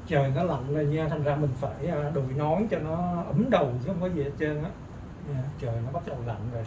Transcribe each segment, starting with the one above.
Trời nó lạnh rồi nha, thành ra mình phải đội nón cho nó ấm đầu chứ không có gì hết trơn á. Trời nó bắt đầu lạnh rồi.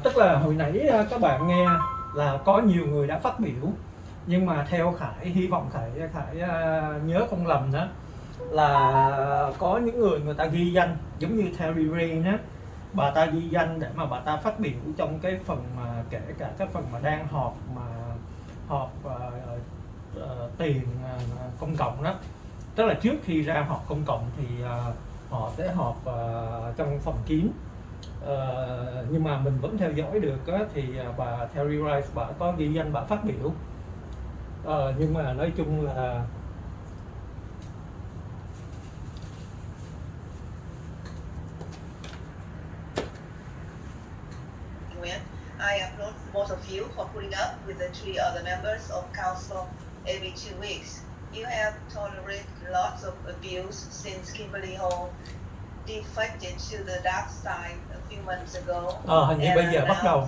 Tức là hồi nãy các bạn nghe là có nhiều người đã phát biểu, nhưng mà theo Khải, hy vọng Khải nhớ không lầm đó, là có những người ta ghi danh giống như Terry Ray á, bà ta ghi danh để mà bà ta phát biểu trong cái phần mà kể cả cái phần mà đang họp tiền công cộng đó, tức là trước khi ra họp công cộng thì họ sẽ họp trong phòng kín. Nhưng mà mình vẫn theo dõi được á, thì bà Terry Rice bà có ghi danh bà phát biểu. Nhưng mà nói chung là I applaud both of you for putting up with the 3 other members of council every 2 weeks. You have tolerated lots of abuse since Kimberly Hall defected to the dark side a few months ago. Hình như bây giờ bắt đầu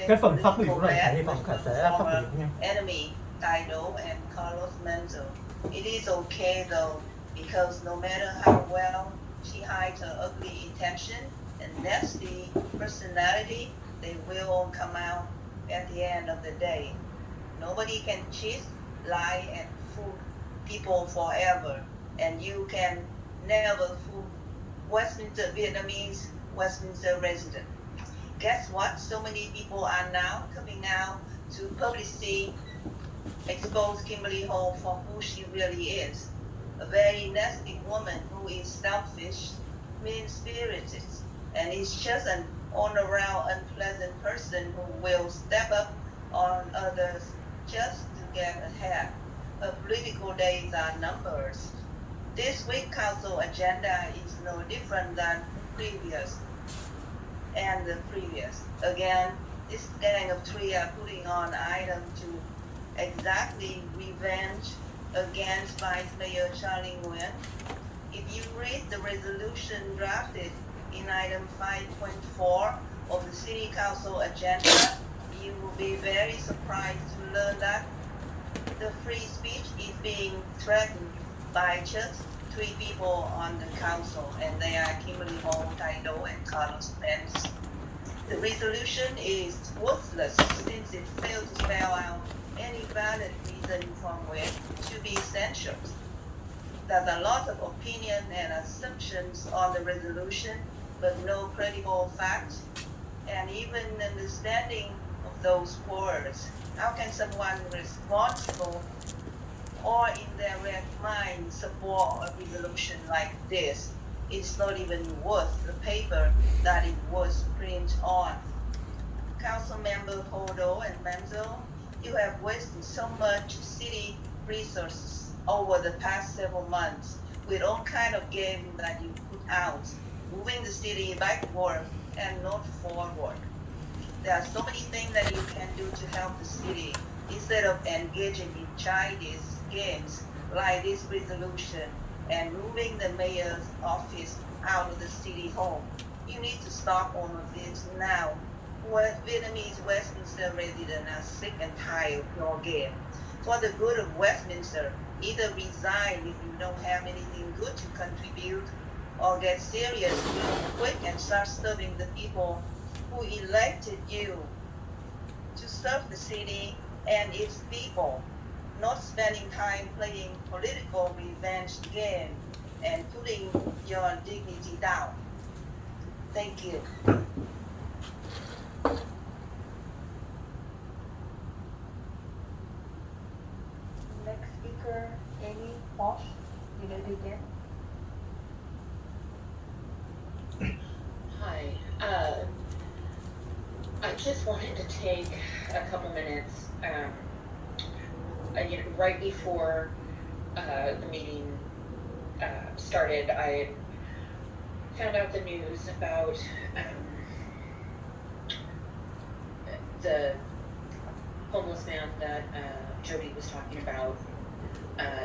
cái phần phát biểu rồi, hy vọng Khải sẽ phát biểu nha. Enemy, Taido and Carlos Menzo. It is okay though, because no matter how well she hides her ugly intention and nasty personality, they will all come out at the end of the day. Nobody can cheat, lie, and fool people forever, and you can never fool Westminster Vietnamese Westminster resident. Guess what? So many people are now coming out to publicly expose Kimberly Hall for who she really is. A very nasty woman who is selfish, mean-spirited, and is just an all-around unpleasant person who will step up on others just to get ahead. Her political days are numbered. This week's council agenda is no different than previous and the previous. Again, this gang of 3 are putting on item to exactly revenge against Vice Mayor Charlie Nguyen. If you read the resolution drafted in item 5.4 of the City Council agenda, you will be very surprised to learn that the free speech is being threatened by just 3 people on the council, and they are Kimberly Hall, Taido, and Carlos Pence. The resolution is worthless since it fails to spell out any valid reason from which to be censured. There's a lot of opinion and assumptions on the resolution, but no credible facts and even understanding of those words. How can someone responsible or in their right mind support a resolution like this? It's not even worth the paper that it was printed on. Council member Hodo and Menzo, you have wasted so much city resources over the past several months with all kind of game that you put out, moving the city backward and not forward. There are so many things that you can do to help the city instead of engaging in childish games like this resolution and moving the mayor's office out of the city hall. You need to stop all of this now. Vietnamese Westminster residents are sick and tired of your game. For the good of Westminster, either resign if you don't have anything good to contribute, or get serious real quick and start serving the people who elected you to serve the city and its people, not spending time playing political revenge game and putting your dignity down. Thank you. Walsh, you may begin. Hi. I just wanted to take a couple minutes, right before the meeting started. I found out the news about the homeless man that Jody was talking about,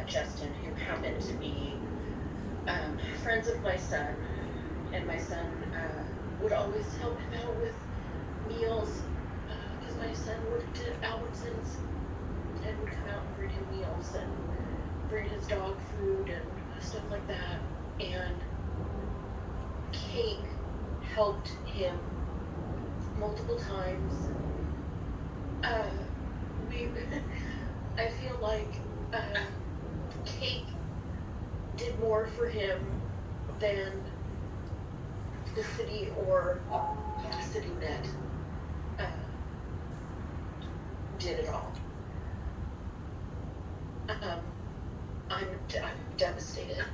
Justin, who happened to be friends of my son, and my son would always help him out with meals, because my son worked at Albertsons and would come out and bring him meals and bring his dog food and stuff like that. And Kate helped him multiple times. I feel like Kate did more for him than the city or the city net did at all. I'm devastated.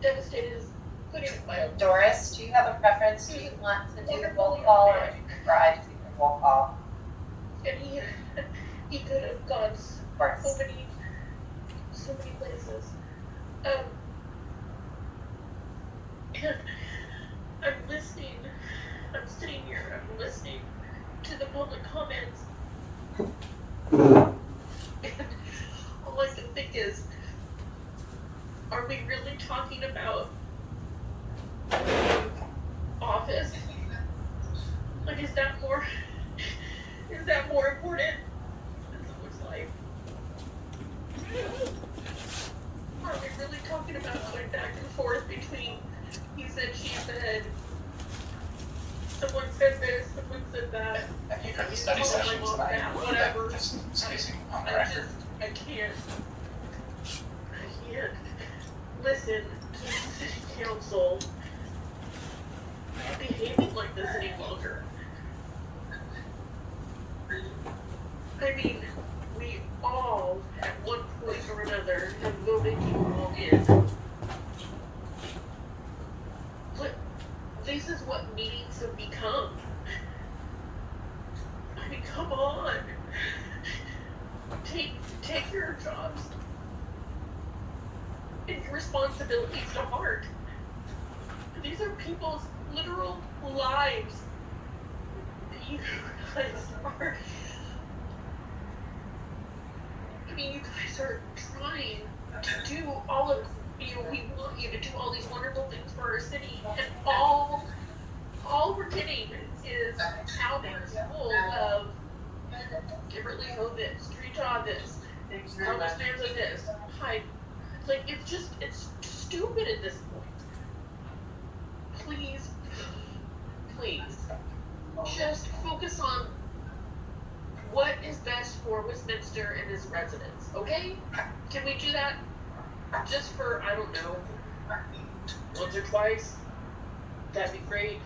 Devastated is putting it mildly. Doris, do you have a preference? Do you want to do the roll call, or would you prefer to do the roll call? And he could have gone so many places. And I'm listening. I'm sitting here. I'm listening to the public comments. And all I can think is, are we really talking about office? Like, is that more important than someone's life? Are we really talking about going back and forth between he said, she said, someone said this, someone said that, You heard the study session tonight. whatever. Just spacing on the I record. can't listen to the city council behaving like this any longer. I mean, we all, at one point or another, have voted you all in. But this is what meetings have become. I mean, come on. Take your jobs and your responsibilities to heart. These are people's literal lives. You guys are, you guys are trying to do all of, we want you to do all these wonderful things for our city, and all we're getting is outings full of Kimberly Ho this, Treetaw this, Carlos Manza this. Hi. Like, it's stupid at this point. Please, just focus on what is best for Westminster and its residents, okay? Can we do that? Just for, I don't know, once or twice? That'd be great.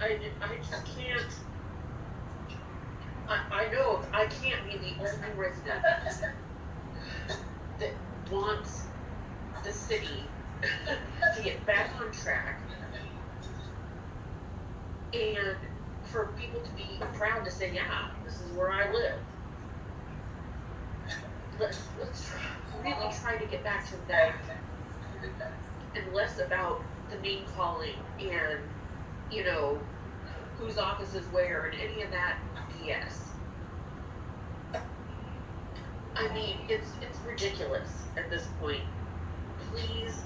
I just can't. I know I can't be the only resident that wants the city to get back on track and for people to be proud to say, yeah, this is where I live. Let's really try to get back to that and less about the name calling and, whose office is where and any of that BS. I mean, it's ridiculous at this point. Please,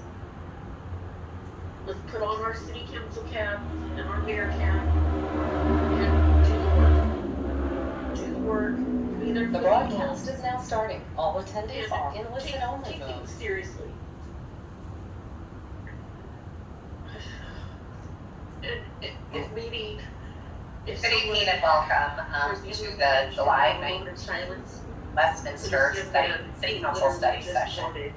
let's put on our city council cap and our mayor cap and do the work. The broadcast is now starting. All attendees are in listen-only Take mode. things seriously. And if maybe, if Good someone evening and welcome to the July 9th silence, Westminster City Council Study Session.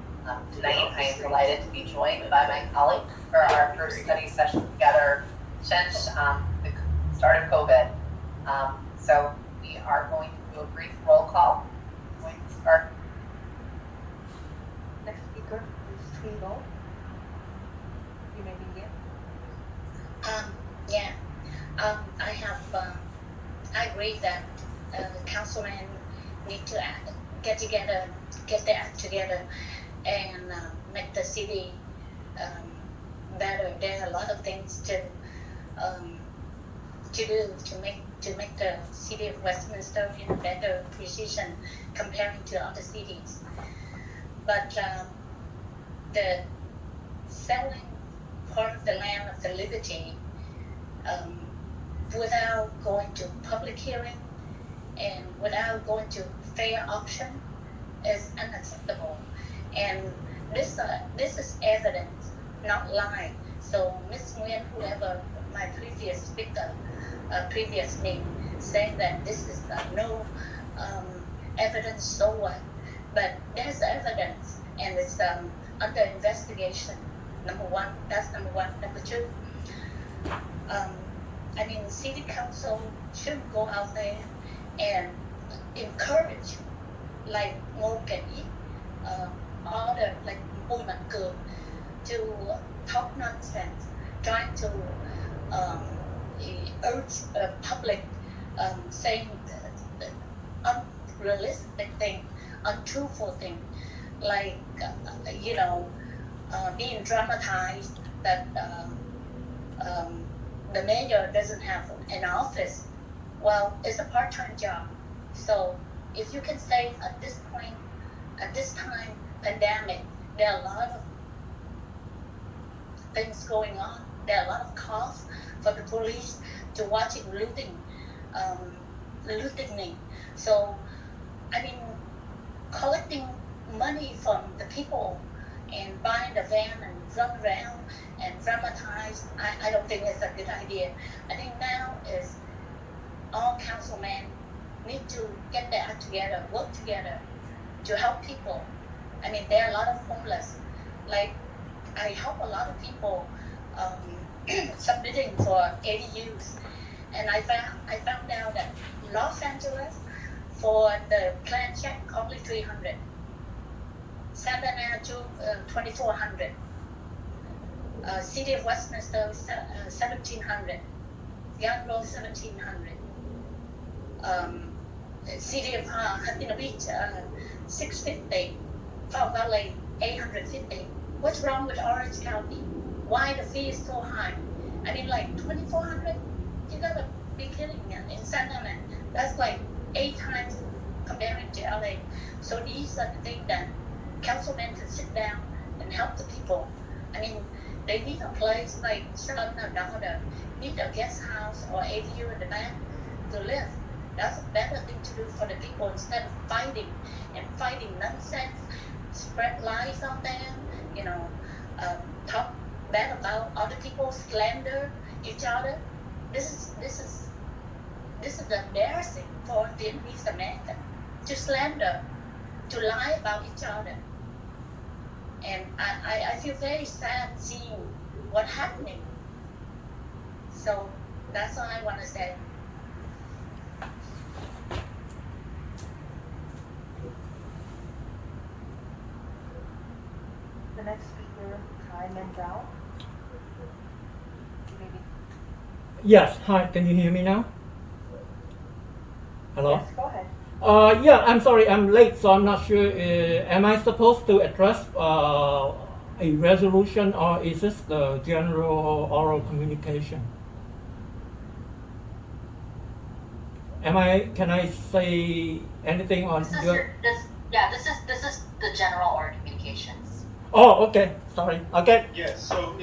Tonight I am delighted to be joined by my colleague for our first study session together since the start of COVID. So we are going to do a brief roll call. I'm going to start speaker, please Twinkle. You may begin. Yeah, I have, I agree that the councilmen need to get together, get their act together, and make the city better. There are a lot of things to do to make the city of Westminster in a better position comparing to other cities. But the selling part of the land of the liberty without going to public hearing and without going to fair auction is unacceptable. And this is evidence, not lie. So Ms. Nguyen, whoever my previous speaker, previous me, saying that this is no evidence, so what? But there's evidence, and it's under investigation. Number one, that's number one. Number two, I mean, city council should go out there and encourage, like Ngô Kỷ, other like Bùi Mạnh Cường, to talk nonsense, trying to urge public, saying unrealistic thing, untruthful thing, like being dramatized that the mayor doesn't have an office. Well, it's a part-time job. So if you can say at this point, at this time, pandemic, there are a lot of things going on. There are a lot of calls for the police to watching looting. So, I mean, collecting money from the people and buying the van and run around and dramatize, I don't think it's a good idea. I think now is all councilmen need to get their act together, work together to help people. I mean, there are a lot of homeless. Like, I help a lot of people submitting for ADUs, and I found out that Los Angeles, for the plan check, only 300. Santa Ana, 2,400. City of Westminster, 1,700. Young Grove, 1,700. City of Huntington Beach, 650. Fall Valley, 850. What's wrong with Orange County? Why the fee is so high? I mean, like 2,400? You gotta be kidding me. In Santa Ana, that's like 8 times comparing to LA. So these are the things that councilmen can sit down and help the people. I mean, they need a place like son or daughter, need a guest house or ADU in the back to live. That's a better thing to do for the people instead of fighting nonsense, spread lies on them, talk bad about other people, slander each other. This is embarrassing for Vietnamese American to slander, to lie about each other. And I feel very sad seeing what's happening. So that's all I want to say. The next speaker, Kai Mendel. Maybe. Yes, hi, can you hear me now? Hello? Yes, go ahead. Yeah, I'm sorry, I'm late, so I'm not sure. Am I supposed to address a resolution, or is this the general oral communication? Can I say anything on This is your? this is the general order communications. Oh, okay. Sorry. Okay. Yes, so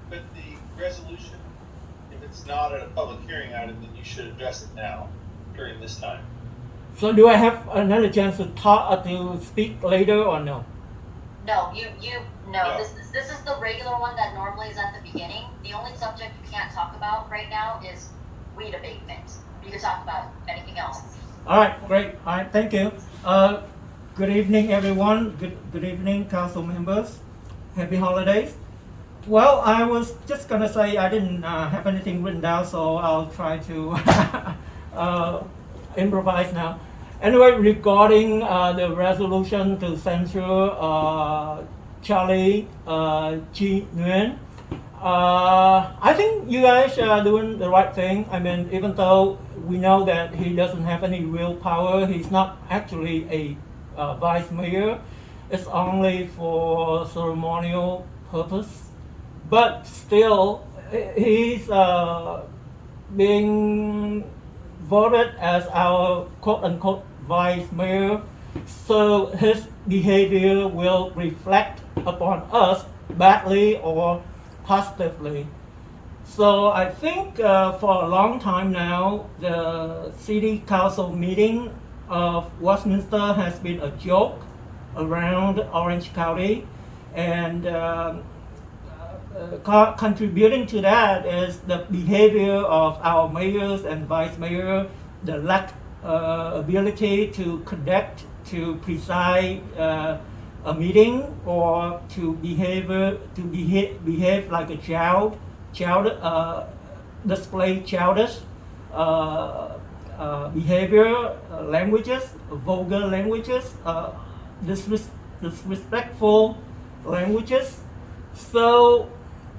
but the resolution, if it's not at a public hearing item, then you should address it now, during this time. So do I have another chance to talk to speak later or no? No, No. This is the regular one that normally is at the beginning. The only subject you can't talk about right now is weed abatement. You can talk about anything else. All right, great. All right, thank you. Good evening, everyone. Good evening, council members. Happy holidays. Well, I was just gonna say I didn't have anything written down, so I'll try to improvise now. Anyway, regarding the resolution to censure Charlie Chi Nguyen. I think you guys are doing the right thing. I mean, even though we know that he doesn't have any real power, he's not actually a vice mayor. It's only for ceremonial purpose. But still, he's being voted as our quote-unquote vice mayor. So his behavior will reflect upon us badly or positively. So I think for a long time now, the city council meeting of Westminster has been a joke around Orange County, and contributing to that is the behavior of our mayors and vice mayor, the lack ability to conduct, to preside a meeting, or to behave like a child, display childish behavior, languages, vulgar languages, disrespectful languages. So,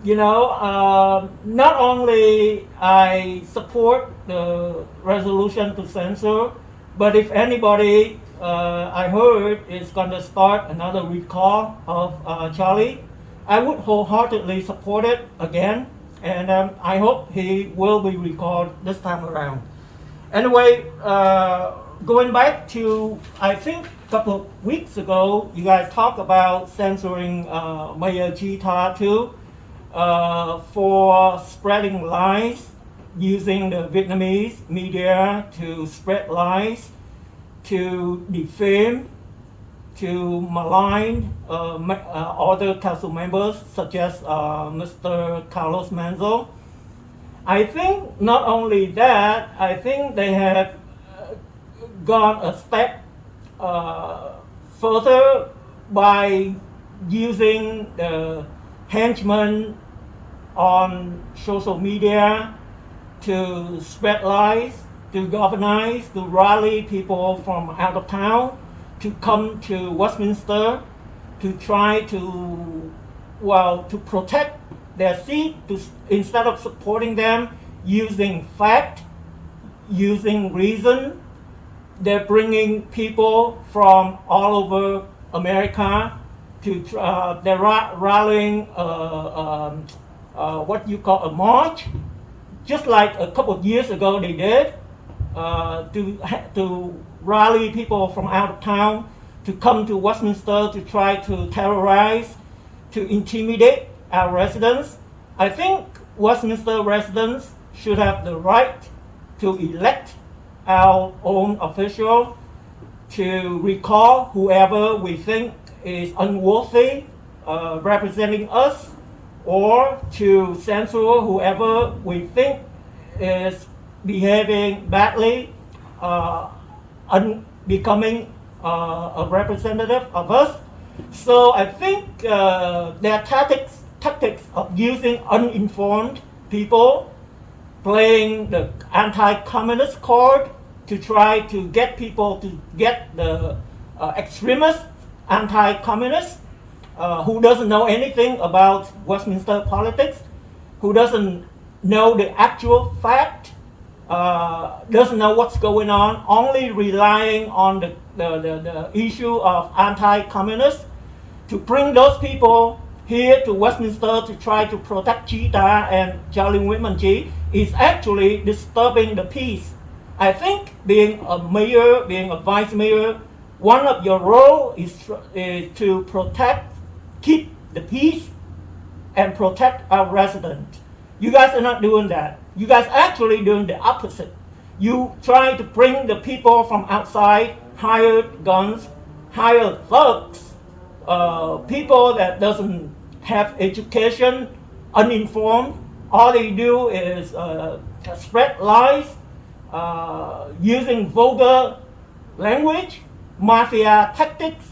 not only I support the resolution to censor, but if anybody I heard is going to start another recall of Charlie, I would wholeheartedly support it again, and I hope he will be recalled this time around. Anyway, going back to, I think a couple of weeks ago, you guys talked about censoring Mayor Chi Ta too, for spreading lies, using the Vietnamese media to spread lies, to defame, to malign other council members such as Mr. Carlos Manzo. I think not only that, I think they have gone a step further by using the henchmen on social media to spread lies, to galvanize, to rally people from out of town to come to Westminster to try to protect their seat, instead of supporting them using fact, using reason. They're bringing people from all over America to they're rallying what you call a march, just like a couple of years ago they did, to rally people from out of town to come to Westminster to try to terrorize, to intimidate our residents. I think Westminster residents should have the right to elect our own official, to recall whoever we think is unworthy representing us, or to censor whoever we think is behaving badly, unbecoming a representative of us. So I think their tactics of using uninformed people, playing the anti-communist card to try to get people to get the extremist anti-communists who doesn't know anything about Westminster politics, who doesn't know the actual fact, doesn't know what's going on, only relying on the issue of anti-communists, to bring those people here to Westminster to try to protect Chi Ta and Charlie Whitman Chi is actually disturbing the peace. I think being a mayor, being a vice mayor, one of your role is to protect, keep the peace, and protect our residents. You guys are not doing that. You guys are actually doing the opposite. You try to bring the people from outside, hired guns, hired thugs, people that doesn't have education, uninformed. All they do is spread lies, using vulgar language, mafia tactics,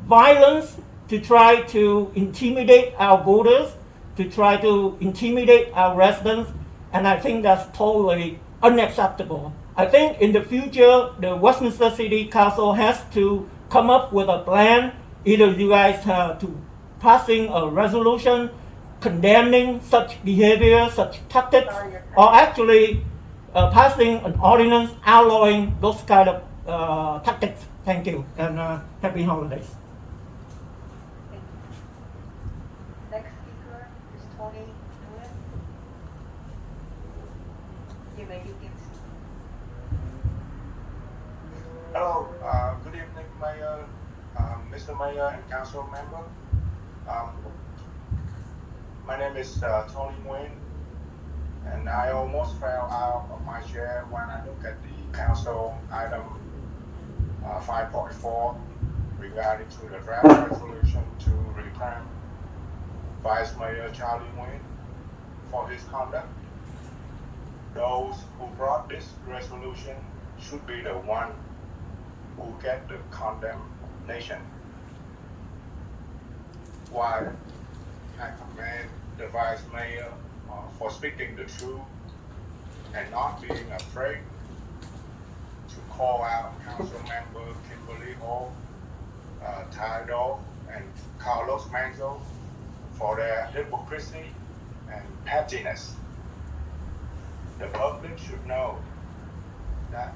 violence, to try to intimidate our voters, to try to intimidate our residents, and I think that's totally unacceptable. I think in the future, the Westminster City Council has to come up with a plan. Either you guys have to passing a resolution condemning such behavior, such tactics, Sorry, you're or actually passing an ordinance outlawing those kind of tactics. Thank you, and happy holidays. Next speaker is Tony Nguyen. You may begin. Hello, good evening, Mayor, Mr. Mayor and Council member. My name is Tony Nguyen, and I almost fell out of my chair when I look at the Council item 5.4 regarding to the draft resolution to reprimand Vice Mayor Charlie Nguyen for his conduct. Those who brought this resolution should be the one who get the condemnation. While I commend the Vice Mayor for speaking the truth and not being afraid to call out Council Member Kimberly Hall, Ty Doe, and Carlos Manzo for their hypocrisy and pettiness. The public should know that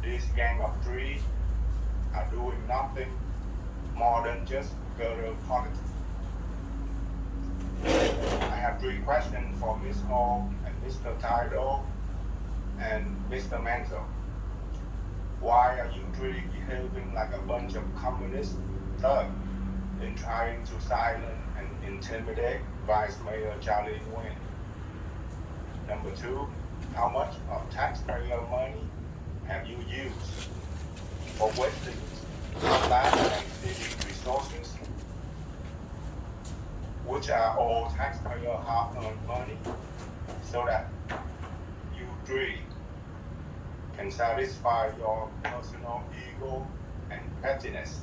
this gang of three are doing nothing more than just guerrilla politics. I have 3 questions for Ms. Hall and Mr. Tydo and Mr. Manzo. Why are you 3 behaving like a bunch of communist thugs in trying to silence and intimidate Vice Mayor Charlie Nguyen? Number 2, how much of taxpayer money have you used for wasting land and city resources, which are all taxpayer hard-earned money, so that you 3 can satisfy your personal ego and pettiness?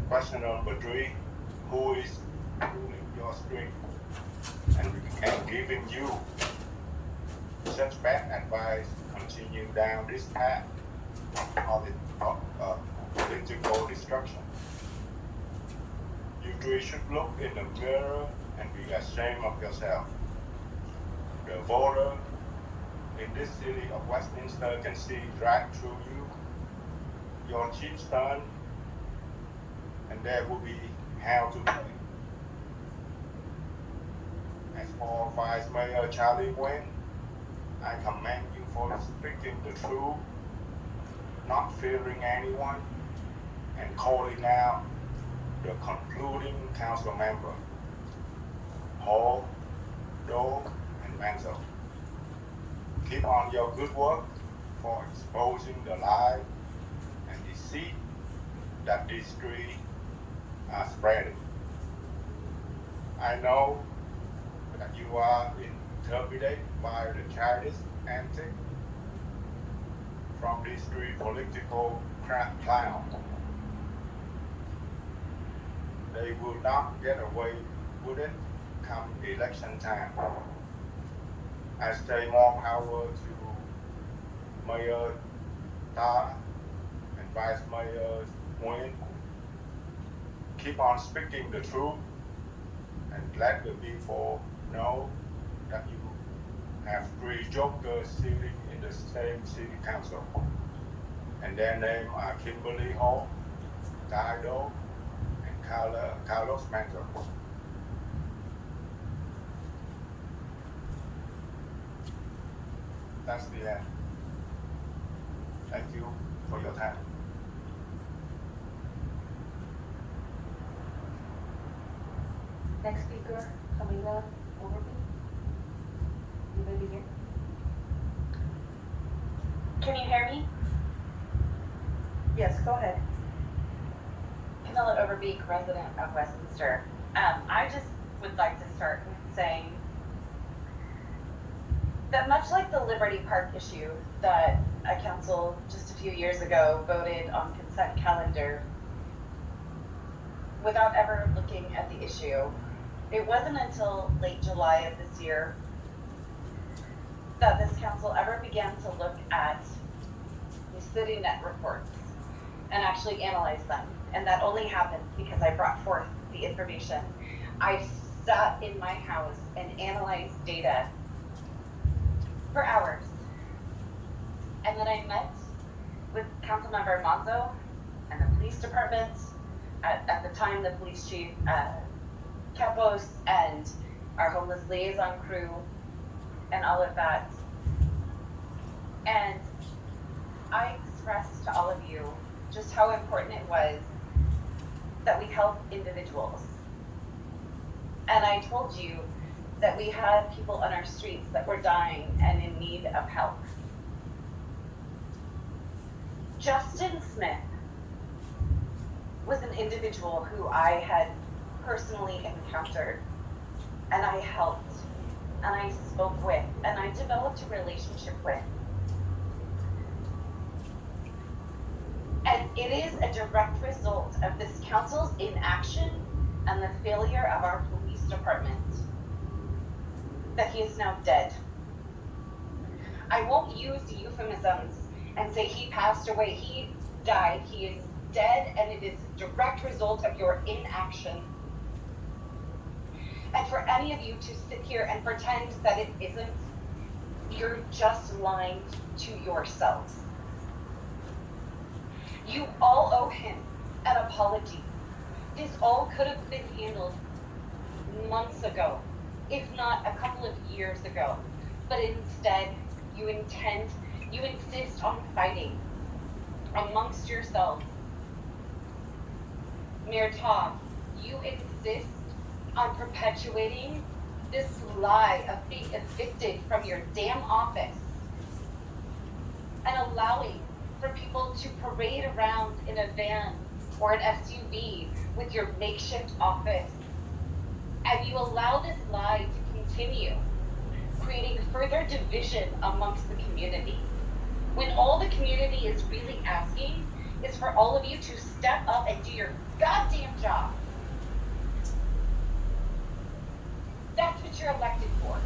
Question number 3, who is pulling your string and giving you such bad advice to continue down this path of political destruction? You 3 should look in the mirror and be ashamed of yourself. The voter in this city of Westminster can see right through you, your cheap son, and there will be hell to pay. As for Vice Mayor Charlie Nguyen, I commend you for speaking the truth, not fearing anyone, and calling out the concluding council member, Hall, Doe, and Manzo. Keep on your good work for exposing the lie and deceit that these 3 are spreading. I know that you are intimidated by the childish antics from these 3 political clowns. They will not get away with it come election time. I say more power to Mayor Ta and Vice Mayor Nguyen. Keep on speaking the truth and let the people know that you have 3 jokers sitting in the same city council. And their names are Kimberly Hall, Ty Doe, and Carlos Manzo. That's the end. Thank you for your time. Next speaker, Camila Overby. You may begin. Can you hear me? Yes, go ahead. Camilla Overbeek, resident of Westminster. I just would like to start with saying that much like the Liberty Park issue that a council just a few years ago voted on consent calendar without ever looking at the issue, it wasn't until late July of this year that this council ever began to look at the city net reports and actually analyze them. And that only happened because I brought forth the information. I sat in my house and analyzed data for hours. And then I met with Councilmember Monzo and the police department, at the time the police chief, Capos, and our homeless liaison crew, and all of that. And I expressed to all of you just how important it was that we help individuals. And I told you that we had people on our streets that were dying and in need of help. Justin Smith was an individual who I had personally encountered, and I helped, and I spoke with, and I developed a relationship with. And it is a direct result of this council's inaction and the failure of our police department that he is now dead. I won't use euphemisms and say he passed away. He died. He is dead, and it is a direct result of your inaction. And for any of you to sit here and pretend that it isn't, you're just lying to yourselves. You all owe him an apology. This all could have been handled months ago, if not a couple of years ago. But instead, you insist on fighting amongst yourselves. Mayor Tom, you insist on perpetuating this lie of being evicted from your damn office and allowing for people to parade around in a van or an SUV with your makeshift office. And you allow this lie to continue, creating further division amongst the community, when all the community is really asking is for all of you to step up and do your goddamn job. That's what you're elected for.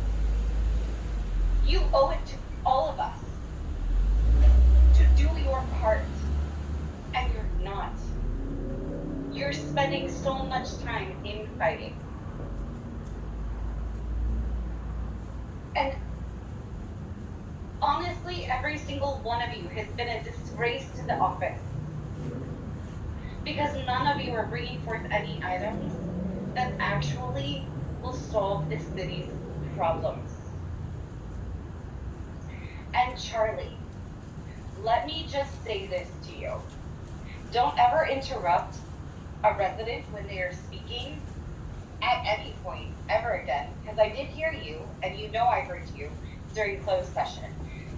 You owe it to all of us to do your part, and you're not. You're spending so much time infighting. And honestly, every single one of you has been a disgrace to the office, because none of you are bringing forth any items that actually will solve this city's problems. And Charlie, let me just say this to you. Don't ever interrupt a resident when they are speaking at any point ever again, because I did hear you, and you know I heard you during closed session.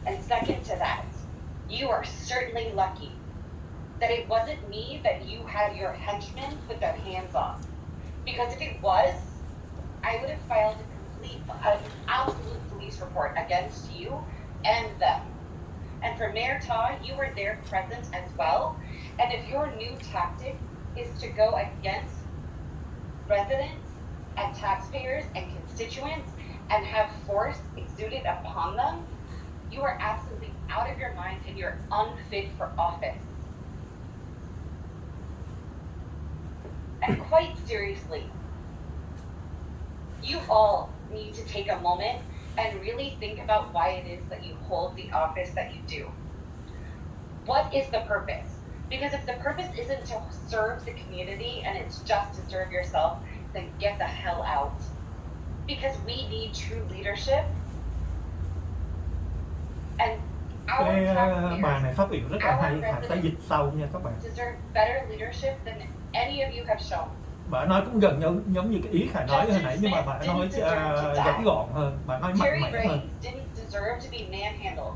And second to that, you are certainly lucky that it wasn't me that you had your henchmen put their hands on. Because if it was, I would have filed an absolute police report against you and them. And for Mayor Todd, you were there present as well. And if your new tactic is to go against residents and taxpayers and constituents and have force exuded upon them, you are absolutely out of your mind and you're unfit for office. And quite seriously, you all need to take a moment and really think about why it is that you hold the office that you do. What is the purpose? Because if the purpose isn't to serve the community and it's just to serve yourself, then get the hell out. Because we need true leadership. And our Bài này phát biểu rất là hay, Hà sẽ dịch sau nha các bạn. Deserve better leadership than any of you have shown. Bà nói cũng gần giống như cái ý Khải nói hồi nãy, nhưng mà bà nói gãy gọn hơn, bà nói mạnh mẽ hơn. Didn't deserve to be manhandled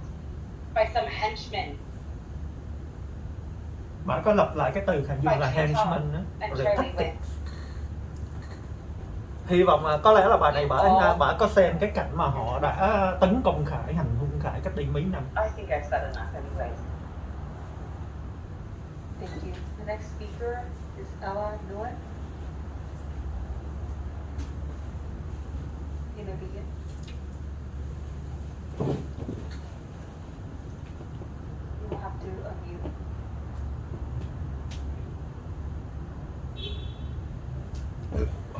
by some henchmen. Bà có lặp lại cái từ Khải dùng là henchman đó, rồi thách thức. Hy vọng là có lẽ là bà này bà có xem cái cảnh mà họ đã tấn công Khải, hành hung Khải cách đây mấy năm. I think I've said enough anyway. Thank you. The next speaker is Ella Nguyen. You may begin. You will have to unmute.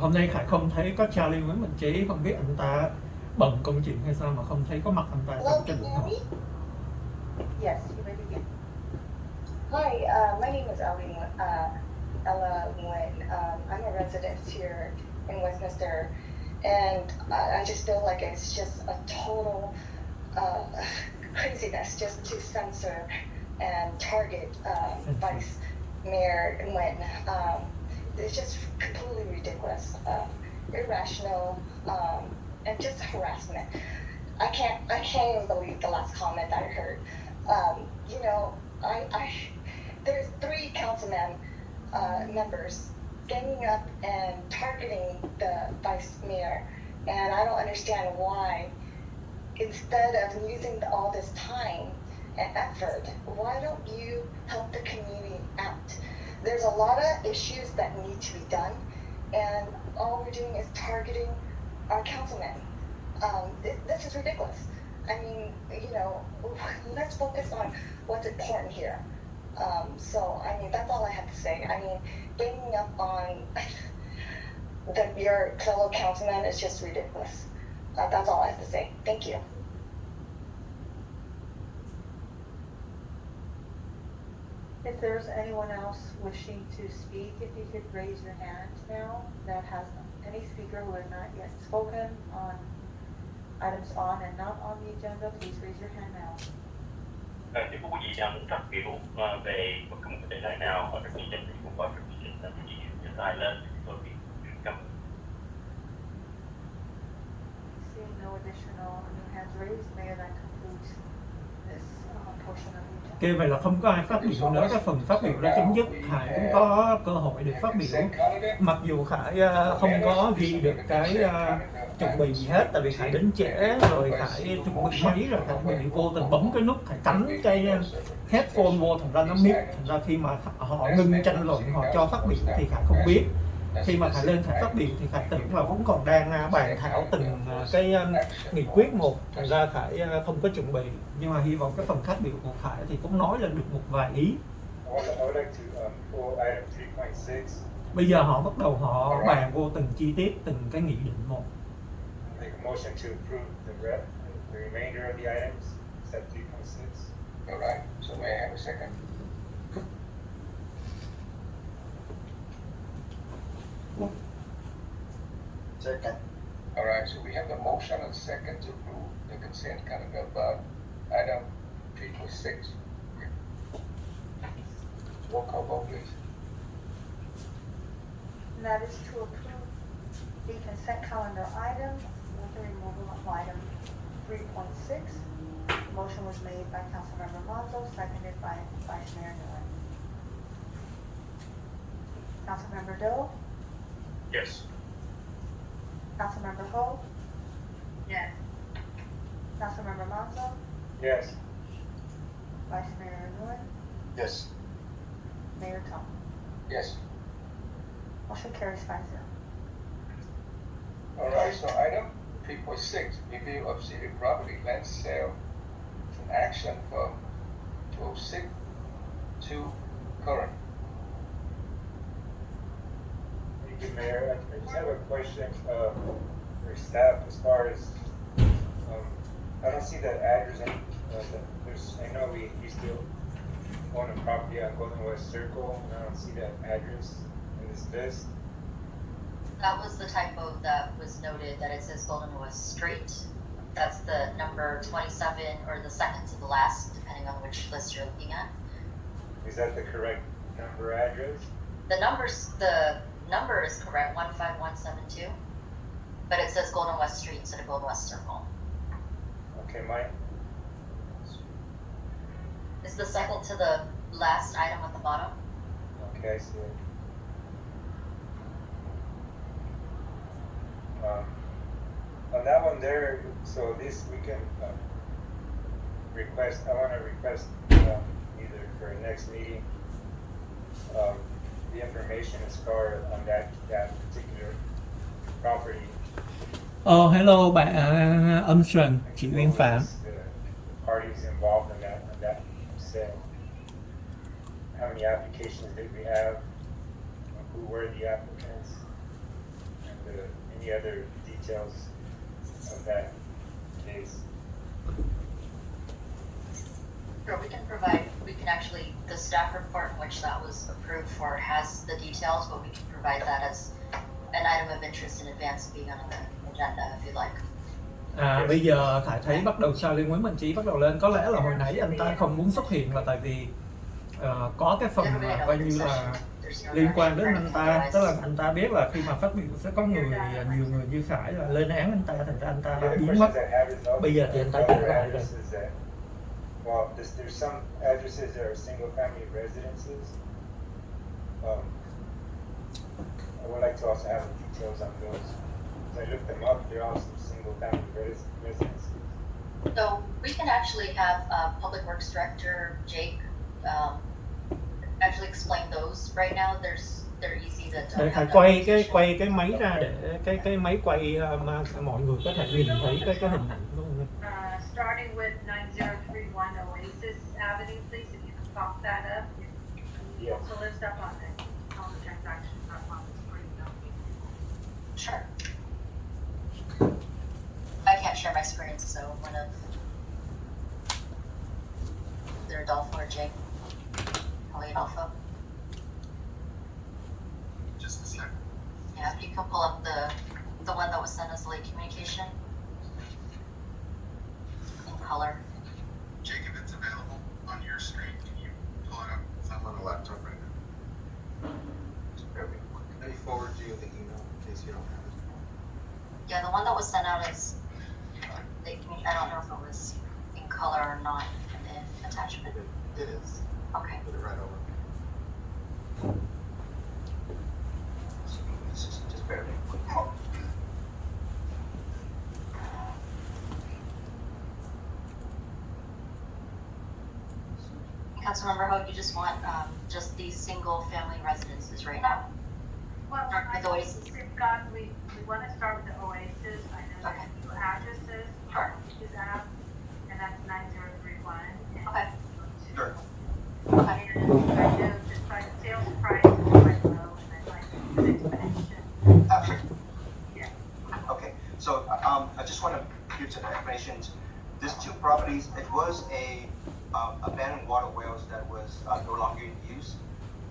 hôm nay Khải không thấy có Charlie với mình Trí, không biết anh ta bận công chuyện hay sao mà không thấy có mặt anh ta trong cái buổi họp. Yes, you may begin. Hi, my name is Ella Nguyen. I'm a resident here in Westminster, and I just feel like it's just a total craziness just to censor and target Vice Mayor Nguyen. It's just completely ridiculous, irrational, and just harassment. I can't even believe the last comment I heard. You know, there's 3 councilmen members ganging up and targeting the vice mayor, and I don't understand why. Instead of using all this time and effort, why don't you help the community out? There's a lot of issues that need to be done, and all we're doing is targeting our councilmen. This is ridiculous. I mean, you know, let's focus on what's important here. So, I mean, that's all I have to say. I mean, ganging up on your fellow councilman is just ridiculous. That's all I have to say. Thank you. If there's anyone else wishing to speak, if you could raise your hand now that has any speaker who has not yet spoken on items on and not on the agenda, please raise your hand now. Nếu có quý vị đang muốn phát biểu về bất cứ một đề tài nào hoặc là chỉ trình của báo chí trình là chỉ giơ tay lên tôi bị cảm ơn. Seeing no additional new hands raised, Mayor, that concludes this portion of the agenda. Ok, vậy là không có ai phát biểu nữa, các phần phát biểu đã chấm dứt. Khải cũng có cơ hội để phát biểu, mặc dù Khải không có ghi được cái chuẩn bị gì hết, tại vì Khải đến trễ rồi. Khải chuẩn bị máy rồi Khải bị vô tình bấm cái nút, Khải cắm cái headphone vô, thành ra nó mute. Thành ra khi mà họ ngưng tranh luận, họ cho phát biểu thì Khải không biết. Khi mà Khải lên Khải phát biểu thì Khải tưởng là vẫn còn đang bàn thảo từng cái nghị quyết một, thành ra Khải không có chuẩn bị. Nhưng mà hy vọng cái phần phát biểu của Khải thì cũng nói lên được một vài ý. Bây giờ họ bắt đầu họ bàn vô từng chi tiết, từng cái nghị định một. Make a motion to approve the remainder of the items, except 3.6. All right, so may I have a second? Second. All right, so we have the motion and second to approve the consent calendar about item 3.6. Roll call vote, please. And that is to approve the consent calendar item with the removal of item 3.6. Motion was made by Councilmember Monzo, seconded by Vice Mayor Nguyen. Councilmember Doe? Yes. Councilmember Ho? Yes. Councilmember Monzo? Yes. Vice Mayor Nguyen? Yes. Mayor Tom? Yes. Motion carries 5-0. All right, so item 3.6, review of city property land sale. It's an action from 2006 to current. Thank you, Mayor. I just have a question for staff as far as, I don't see that address. I know we still own a property on Golden West Circle, and I don't see that address in this list. That was the typo that was noted, that it says Golden West Street. That's the number 27 or the second to the last, depending on which list you're looking at. Is that the correct number address? The number is correct, 15172, but it says Golden West Street instead of Golden West Circle. Okay, Mike. It's the second to the last item at the bottom. Okay, I see it. On that one there, so this we can request, I want to request either for next meeting, the information as far on that particular property. Hello bạn Umstrand, chị Uyên Phạm. The parties involved in that sale. How many applications did we have? Who were the applicants? And any other details of that case? Sure, we can actually, the staff report in which that was approved for has the details, but we can provide that as an item of interest in advance of being on the agenda if you like. Bây giờ Khải thấy bắt đầu sao liên quan mạnh trí bắt đầu lên. Có lẽ là hồi nãy anh ta không muốn xuất hiện là tại vì có cái phần mà coi như là liên quan đến anh ta, tức là anh ta biết là khi mà phát biểu sẽ có nhiều người như Khải là lên án anh ta, thành ra anh ta biến mất. Bây giờ thì anh ta trở lại rồi. Well, there's some addresses that are single family residences. I would like to also have the details on those. I looked them up, they're all some single family residences. So we can actually have Public Works Director Jake actually explain those. Right now they're easy to Phải quay cái máy ra để cái máy quay mà mọi người có thể nhìn thấy cái hình ảnh luôn. Starting with 9031 Oasis Avenue, please, if you can pop that up. You also list up on the transactions up on the screen. Sure. I can't share my screen, so one of either Adolfo or Jake. Probably Adolfo. Just a second. Yeah, if you can pull up the one that was sent as late communication in color. Jacob, it's available on your screen. Can you pull it up? I'm on the laptop right now. Let me forward you the email in case you don't have it. Yeah, the one that was sent out is late communication. I don't know if it was in color or not in the attachment. It is. Okay. Put it right over. Just bear with me. Councilmember Hogue, you just want just these single family residences right now? Well, With Oasis. we want to start with the Oasis. I know there's two addresses. Sure. Is that, and that's 9031. Okay. Sure. And I know just by the sales price is quite low, and I'd like an explanation. Yeah. Okay, so I just want to give some explanations. These two properties, it was a abandoned water wells that was no longer in use,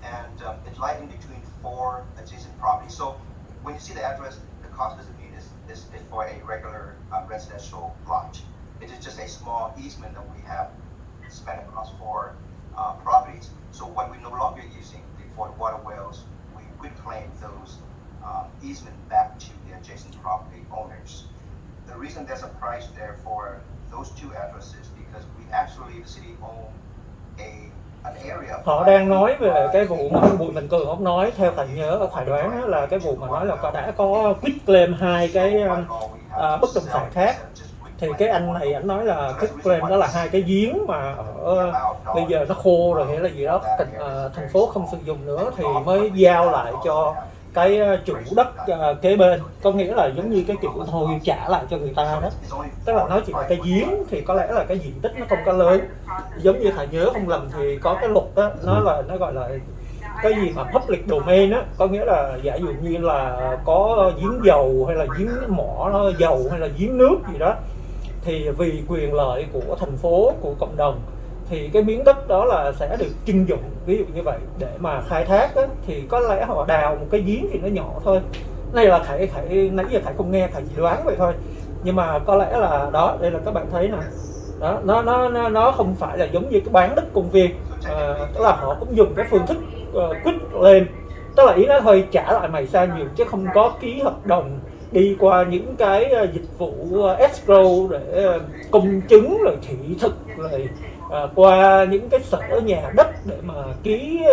and it's right in between 4 adjacent properties. So when you see the address, the cost doesn't mean it's for a regular residential lot. It is just a small easement that we have span across 4 properties. So when we're no longer using for the water wells, we would claim those easement back to the adjacent property owners. The reason there's a price there for those 2 addresses because we actually, the city own an area. Họ đang nói về cái vụ mà Bùi Mạnh Cường ông nói, theo Khải nhớ ở Khải đoán đó, là cái vụ mà nói là đã có quit claim 2 cái bất động sản khác. Thì cái anh này anh nói là quit claim đó là 2 cái giếng mà ở bây giờ nó khô rồi hay là gì đó, thành phố không sử dụng nữa thì mới giao lại cho cái chủ đất kế bên, có nghĩa là giống như cái kiểu thôi trả lại cho người ta đó. Tức là nó chỉ là cái giếng thì có lẽ là cái diện tích nó không có lớn, giống như Thầy nhớ không lầm thì có cái luật đó, nó gọi là cái gì mà public domain á, có nghĩa là giả dụ như là có giếng dầu hay là giếng mỏ dầu hay là giếng nước gì đó, thì vì quyền lợi của thành phố, của cộng đồng thì cái miếng đất đó là sẽ được trưng dụng, ví dụ như vậy, để mà khai thác á, thì có lẽ họ đào một cái giếng thì nó nhỏ thôi. Này là Khải nãy giờ Khải không nghe, Khải chỉ đoán vậy thôi, nhưng mà có lẽ là đó, đây là các bạn thấy nè, đó, nó không phải là giống như cái bán đất công viên, tức là họ cũng dùng cái phương thức quit lên, tức là ý nó thôi trả lại mày sao nhiều, chứ không có ký hợp đồng đi qua những cái dịch vụ escrow để công chứng rồi thị thực rồi qua những cái sở nhà đất để mà ký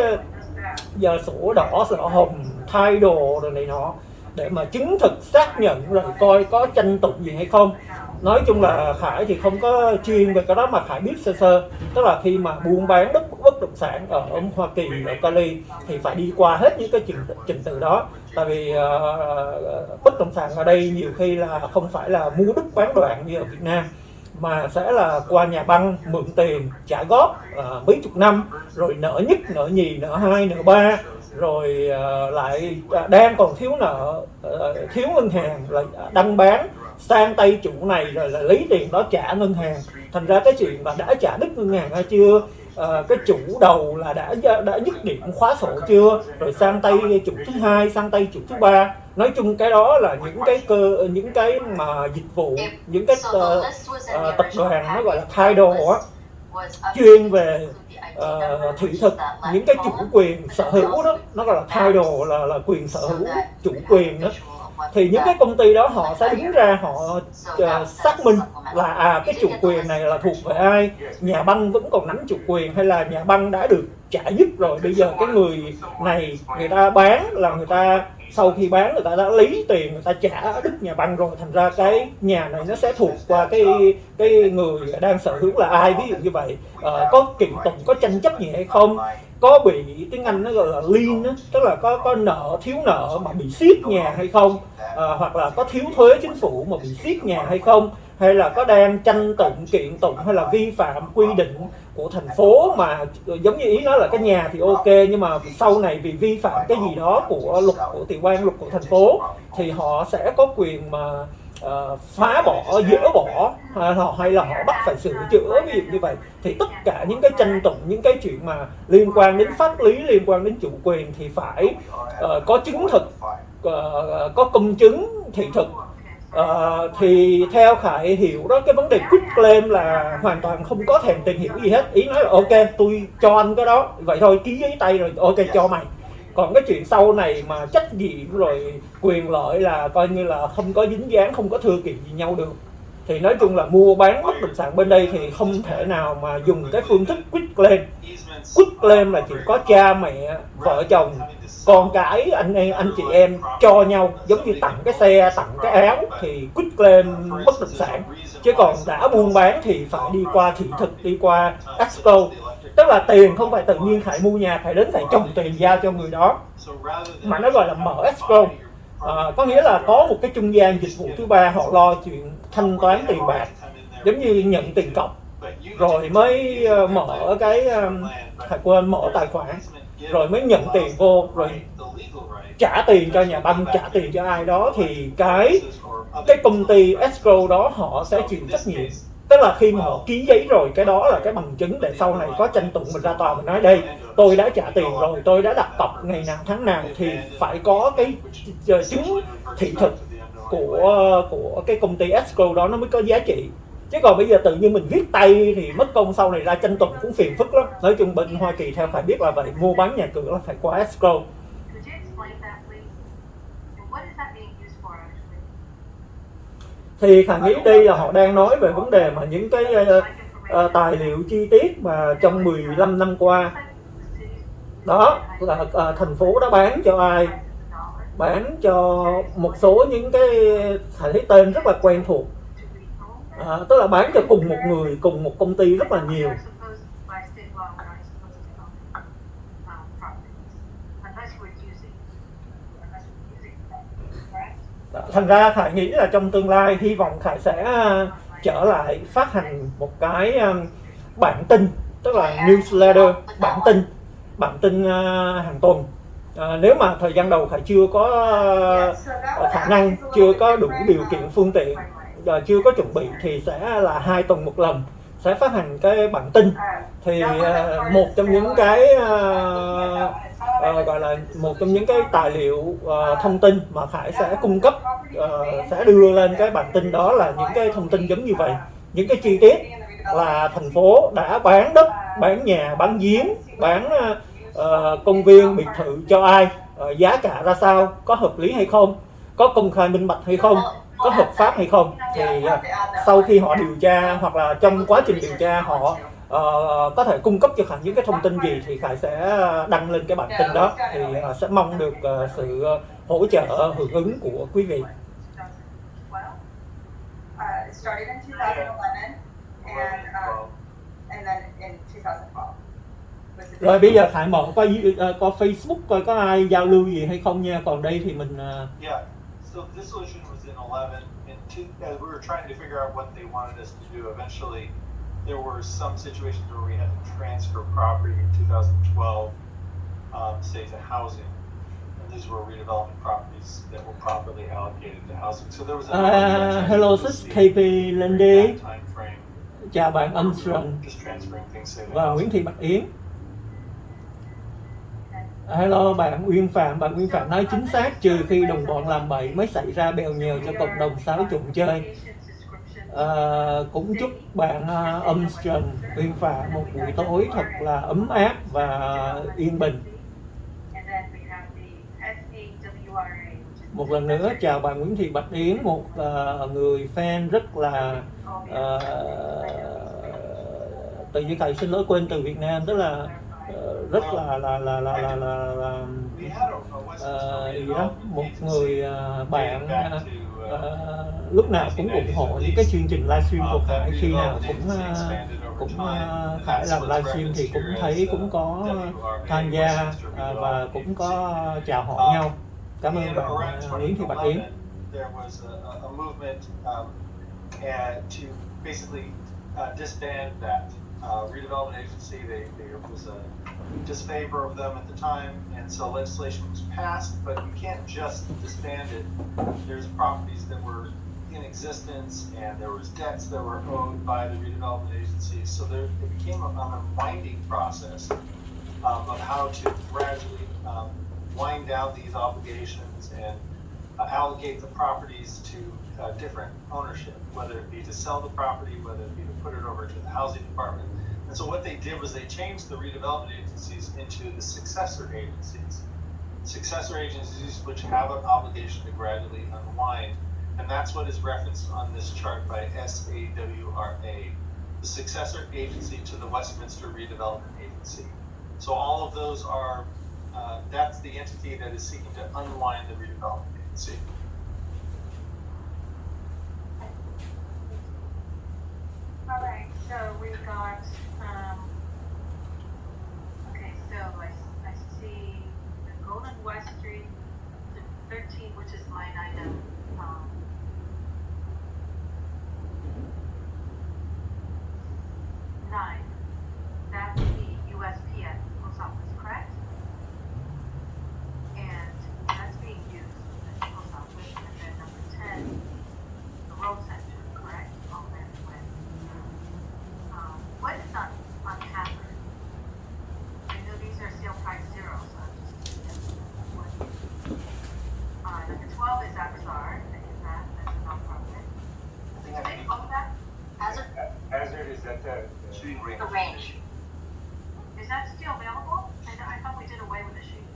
giờ sổ đỏ sổ hồng thay đồ rồi này nọ để mà chứng thực xác nhận rồi coi có tranh tụng gì hay không. Nói chung là Khải thì không có chuyên về cái đó mà Khải biết sơ sơ, tức là khi mà buôn bán đất bất động sản ở Hoa Kỳ, ở Cali thì phải đi qua hết những cái trình tự đó. Tại vì bất động sản ở đây nhiều khi là không phải là mua đất bán đoạn như ở Việt Nam, mà sẽ là qua nhà băng mượn tiền trả góp mấy chục năm, rồi nợ nhất, nợ nhì, nợ hai, nợ ba, rồi lại đang còn thiếu nợ, thiếu ngân hàng, lại đăng bán sang tay chủ này rồi là lấy tiền đó trả ngân hàng. Thành ra cái chuyện mà đã trả đứt ngân hàng hay chưa, cái chủ đầu là đã dứt điểm khóa sổ chưa, rồi sang tay chủ thứ hai, sang tay chủ thứ ba. Nói chung cái đó là những cái mà dịch vụ, những cái tập đoàn nó gọi là title á, chuyên về thị thực, những cái chủ quyền sở hữu đó, nó gọi là title, là quyền sở hữu, chủ quyền đó. Thì những cái công ty đó họ sẽ đứng ra họ xác minh là cái chủ quyền này là thuộc về ai, nhà băng vẫn còn nắm chủ quyền hay là nhà băng đã được trả dứt rồi, bây giờ cái người này người ta bán là người ta sau khi bán người ta đã lấy tiền, người ta trả đứt nhà băng rồi, thành ra cái nhà này nó sẽ thuộc qua cái người đang sở hữu là ai, ví dụ như vậy. Có kiện tụng, có tranh chấp gì hay không, có bị tiếng Anh nó gọi là lien á, tức là có nợ, thiếu nợ mà bị siết nhà hay không, hoặc là có thiếu thuế chính phủ mà bị siết nhà hay không, hay là có đang tranh tụng, kiện tụng hay là vi phạm quy định của thành phố, mà giống như ý nói là cái nhà thì ok nhưng mà sau này vì vi phạm cái gì đó của luật của Tỳ Quan, luật của thành phố, thì họ sẽ có quyền mà phá bỏ, dỡ bỏ, hay là họ bắt phải sửa chữa, ví dụ như vậy. Thì tất cả những cái tranh tụng, những cái chuyện mà liên quan đến pháp lý, liên quan đến chủ quyền thì phải có chứng thực, có công chứng thị thực. Thì theo Khải hiểu đó, cái vấn đề quit claim là hoàn toàn không có thèm tìm hiểu gì hết. Ý nói là ok tôi cho anh cái đó vậy thôi, ký giấy tay rồi ok cho mày. Còn cái chuyện sau này mà trách nhiệm rồi quyền lợi là coi như là không có dính dáng, không có thừa kiện gì nhau được. Thì nói chung là mua bán bất động sản bên đây thì không thể nào mà dùng cái phương thức quit claim. Quit claim là chỉ có cha mẹ, vợ chồng, con cái, anh chị em cho nhau, giống như tặng cái xe, tặng cái áo thì quit claim bất động sản. Chứ còn đã buôn bán thì phải đi qua thị thực, đi qua escrow. Tức là tiền không phải tự nhiên Khải mua nhà, Khải đến phải chồng tiền giao cho người đó, mà nó gọi là mở escrow. Có nghĩa là có một cái trung gian dịch vụ thứ ba, họ lo chuyện thanh toán tiền bạc, giống như nhận tiền cọc rồi mới mở cái Khải quên, mở tài khoản rồi mới nhận tiền vô, rồi trả tiền cho nhà băng, trả tiền cho ai đó, thì cái công ty escrow đó họ sẽ chịu trách nhiệm. Tức là khi mà họ ký giấy rồi, cái đó là cái bằng chứng để sau này có tranh tụng mình ra tòa mình nói đây tôi đã trả tiền rồi, tôi đã đặt cọc ngày nào tháng nào, thì phải có cái chứng thị thực của cái công ty escrow đó nó mới có giá trị. Chứ còn bây giờ tự nhiên mình viết tay thì mất công, sau này ra tranh tụng cũng phiền phức lắm. Nói chung bên Hoa Kỳ theo phải biết là vậy, mua bán nhà cửa là phải qua escrow. Thì Khả nghĩ đây là họ đang nói về vấn đề mà những cái tài liệu chi tiết mà trong 15 năm qua đó là thành phố đã bán cho ai, bán cho một số những cái Khải thấy tên rất là quen thuộc, tức là bán cho cùng một người, cùng một công ty rất là nhiều. Thành ra Khải nghĩ là trong tương lai hy vọng Khải sẽ trở lại phát hành một cái bản tin, tức là newsletter, bản tin hàng tuần. Nếu mà thời gian đầu Khải chưa có khả năng, chưa có đủ điều kiện phương tiện, chưa có chuẩn bị thì sẽ là 2 tuần một lần sẽ phát hành cái bản tin. Thì một trong những cái gọi là một trong những cái tài liệu thông tin mà Khải sẽ cung cấp, sẽ đưa lên cái bản tin đó là những cái thông tin giống như vậy, những cái chi tiết là thành phố đã bán đất, bán nhà, bán giếng, bán công viên, biệt thự cho ai, giá cả ra sao, có hợp lý hay không, có công khai minh bạch hay không, có hợp pháp hay không. Thì sau khi họ điều tra hoặc là trong quá trình điều tra họ có thể cung cấp cho Khải những cái thông tin gì thì Khải sẽ đăng lên cái bản tin đó, thì sẽ mong được sự hỗ trợ hưởng ứng của quý vị. It started in 2011 and then in 2012. Rồi bây giờ Khải mở có Facebook coi có ai giao lưu gì hay không nha. Còn đây thì mình Yeah. So this solution was in 11 and as we were trying to figure out what they wanted us to do, eventually there were some situations where we had to transfer property in 2012 say to housing. And these were redevelopment properties that were properly allocated to housing. So there was a Hello HĐTP Landy. time frame. Chào bạn Armstrong Just transferring things to the và Nguyễn Thị Bạch Yến. Hello bạn Uyên Phạm nói chính xác, trừ khi đồng bọn làm bậy mới xảy ra bèo nhèo cho cộng đồng xáo trộn chơi. Cũng chúc bạn Armstrong, Uyên Phạm một buổi tối thật là ấm áp và yên bình. Một lần nữa chào bạn Nguyễn Thị Bạch Yến, một người fan rất là tự nhiên thầy xin lỗi quên từ Việt Nam, tức là rất là gì đó, một người bạn lúc nào cũng ủng hộ những cái chương trình livestream của Khải, khi nào cũng Khải làm livestream thì cũng thấy cũng có tham gia và cũng có chào hỏi nhau. Cảm ơn bạn Nguyễn Thị Bạch Yến. There was a movement to basically disband that redevelopment agency. There was a disfavor of them at the time, and so legislation was passed. But you can't just disband it. There's properties that were in existence, and there was debts that were owed by the redevelopment agency. So it became an unwinding process of how to gradually wind down these obligations and allocate the properties to different ownership, whether it be to sell the property, whether it be to put it over to the housing department. And so what they did was they changed the redevelopment agencies into the successor agencies. Successor agencies which have an obligation to gradually unwind. And that's what is referenced on this chart by SAWRA, the successor agency to the Westminster Redevelopment Agency. So all of those are that's the entity that is seeking to unwind the redevelopment agency. All right, so we've got, okay, so I see the Golden West Street, 13, which is line item 9. That's the USPS post office, correct? And that's being used as the post office. And then number 10, the road center, correct? All that with. What is on Catherine? I know these are sale price 0, so I'm just number 12 is Avatar. That's a nonprofit. Did they call that? Hazard is at the shooting range. The range. Is that still available? I thought we did away with the shooting.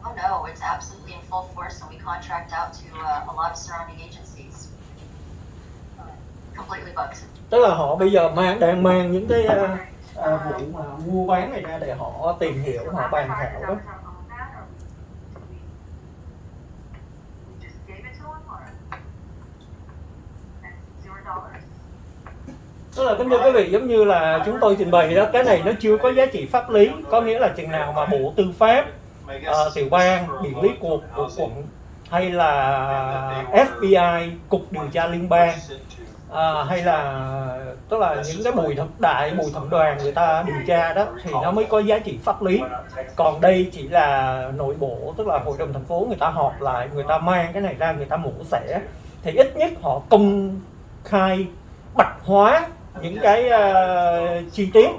Oh no, it's absolutely in full force, and we contract out to a lot of surrounding agencies. Completely booked. Tức là họ bây giờ đang mang những cái vụ mà mua bán này ra để họ tìm hiểu, họ bàn thảo đó. Tức là kính thưa quý vị, giống như là chúng tôi trình bày đó, cái này nó chưa có giá trị pháp lý, có nghĩa là chừng nào mà Bộ Tư pháp, tiểu bang, điện lý cuộc của quận hay là FBI, cục điều tra liên bang, hay là tức là những cái bùi thẩm đoàn người ta điều tra đó thì nó mới có giá trị pháp lý. Còn đây chỉ là nội bộ, tức là hội đồng thành phố người ta họp lại, người ta mang cái này ra, người ta mổ xẻ, thì ít nhất họ công khai bạch hóa những cái chi tiết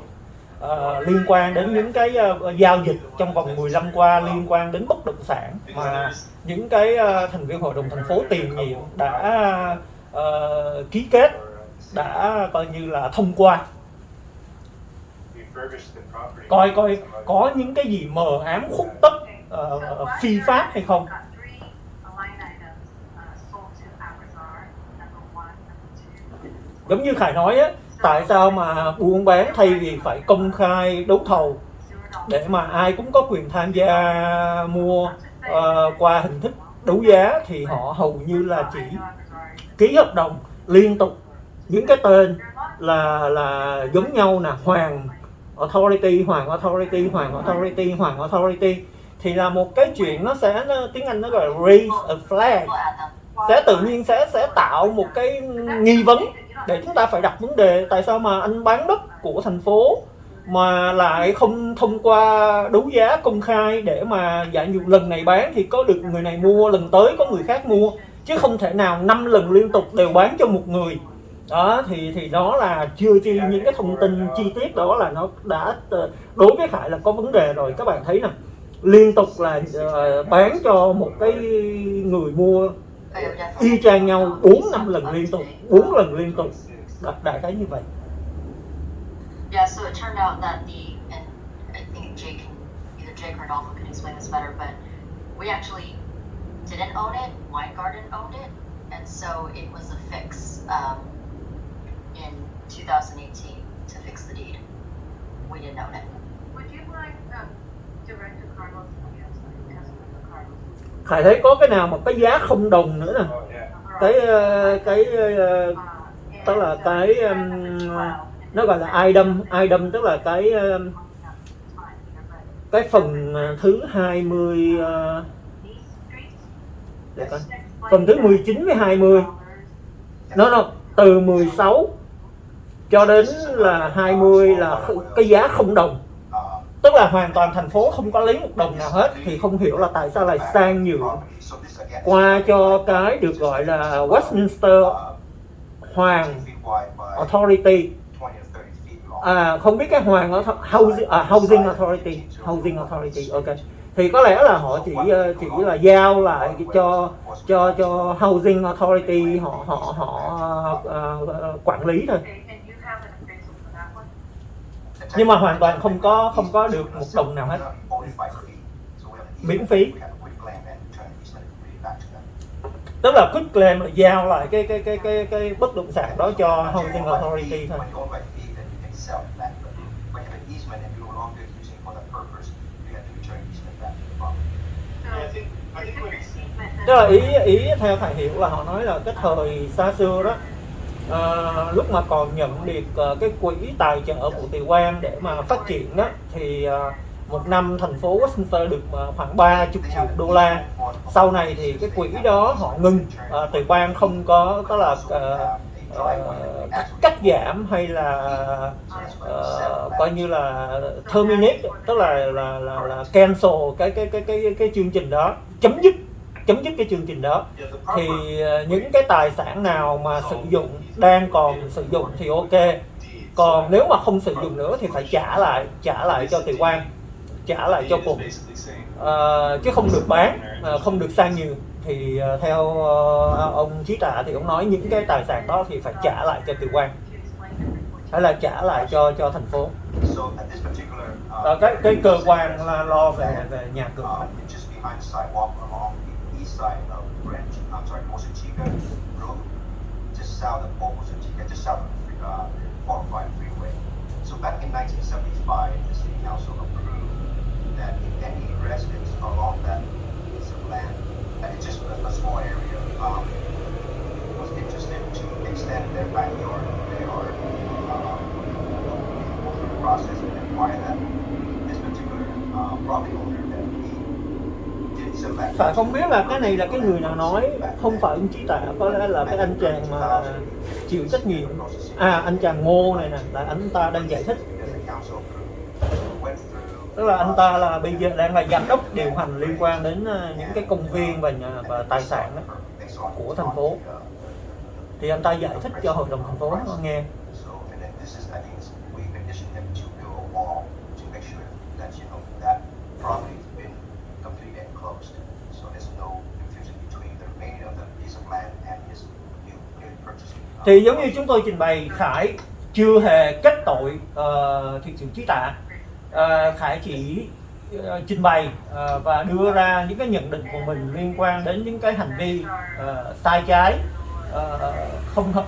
liên quan đến những cái giao dịch trong vòng 15 qua liên quan đến bất động sản mà những cái thành viên hội đồng thành phố tiền nhiệm đã ký kết, đã coi như là thông qua. Coi có những cái gì mờ ám khuất tất phi pháp hay không. Giống như Khải nói á, tại sao mà buôn bán thay vì phải công khai đấu thầu để mà ai cũng có quyền tham gia mua qua hình thức đấu giá, thì họ hầu như là chỉ ký hợp đồng liên tục những cái tên là giống nhau nè, Hoàng Authority, Hoàng Authority, Hoàng Authority, Hoàng Authority, thì là một cái chuyện nó sẽ tiếng Anh nó gọi là raise a flag, sẽ tự nhiên sẽ tạo một cái nghi vấn để chúng ta phải đặt vấn đề tại sao mà anh bán đất của thành phố mà lại không thông qua đấu giá công khai để mà giả dụ lần này bán thì có được người này mua, lần tới có người khác mua, chứ không thể nào 5 lần liên tục đều bán cho một người. Đó thì đó là chưa chi những cái thông tin chi tiết đó là nó đã đối với Khải là có vấn đề rồi. Các bạn thấy nè, liên tục là bán cho một cái người mua y chang nhau 4-5 lần liên tục, 4 lần liên tục, đại khái như vậy. Yeah, so it turned out that and I think either Jake or Adolfo can explain this better, but we actually didn't own it, Weingarten owned it, and so it was a fix in 2018 to fix the deed. We didn't own it. Would you like Director Carlos to answer Carlos? Khải thấy có cái nào mà cái giá không đồng nữa nè, tức là cái nó gọi là item tức là cái phần thứ 20 phần thứ 19 với 20 nó từ 16 cho đến là 20 là cái giá không đồng, tức là hoàn toàn thành phố không có lấy một đồng nào hết, thì không hiểu là tại sao lại sang nhượng qua cho cái được gọi là Westminster Hoàng Authority. Không biết cái Hoàng Housing Authority, ok. Thì có lẽ là họ chỉ là giao lại cho Housing Authority họ quản lý thôi. Nhưng mà hoàn toàn không có được một đồng nào hết, miễn phí. Tức là quit claim là giao lại cái bất động sản đó cho Housing Authority thôi. Tức là ý theo thầy hiểu là họ nói là cái thời xa xưa đó, lúc mà còn nhận được cái quỹ tài trợ của Từ Quan để mà phát triển đó, thì một năm thành phố Westminster được khoảng 30 triệu đô la. Sau này thì cái quỹ đó họ ngưng, Từ Quan không có là cắt giảm hay là coi như là terminate, tức là cancel cái chương trình đó, chấm dứt cái chương trình đó. Thì những cái tài sản nào mà sử dụng đang còn sử dụng thì ok, còn nếu mà không sử dụng nữa thì phải trả lại cho Từ Quan, trả lại cho cục, chứ không được bán, không được sang nhượng. Thì theo ông Trí Tạ thì ông nói những cái tài sản đó thì phải trả lại cho Từ Quan hay là trả lại cho thành phố. Cái cơ quan là lo về nhà cửa. So back in 1975, the City Council approved that if any residents along that piece of land, and it's just a small area, was interested to extend their backyard, they are go through the process and acquire that. This particular property owner that we did select. Phải không biết là cái này là cái người nào nói, không phải ông Trí Tạ, có lẽ là cái anh chàng mà chịu trách nhiệm. Anh chàng Ngô này nè, là anh ta đang giải thích. Tức là anh ta là bây giờ đang là giám đốc điều hành liên quan đến những cái công viên và tài sản đó, của thành phố. Thì anh ta giải thích cho hội đồng thành phố nghe. Thì giống như chúng tôi trình bày, Khải chưa hề kết tội thị trưởng Trí Tạ. Khải chỉ trình bày và đưa ra những cái nhận định của mình liên quan đến những cái hành vi sai trái,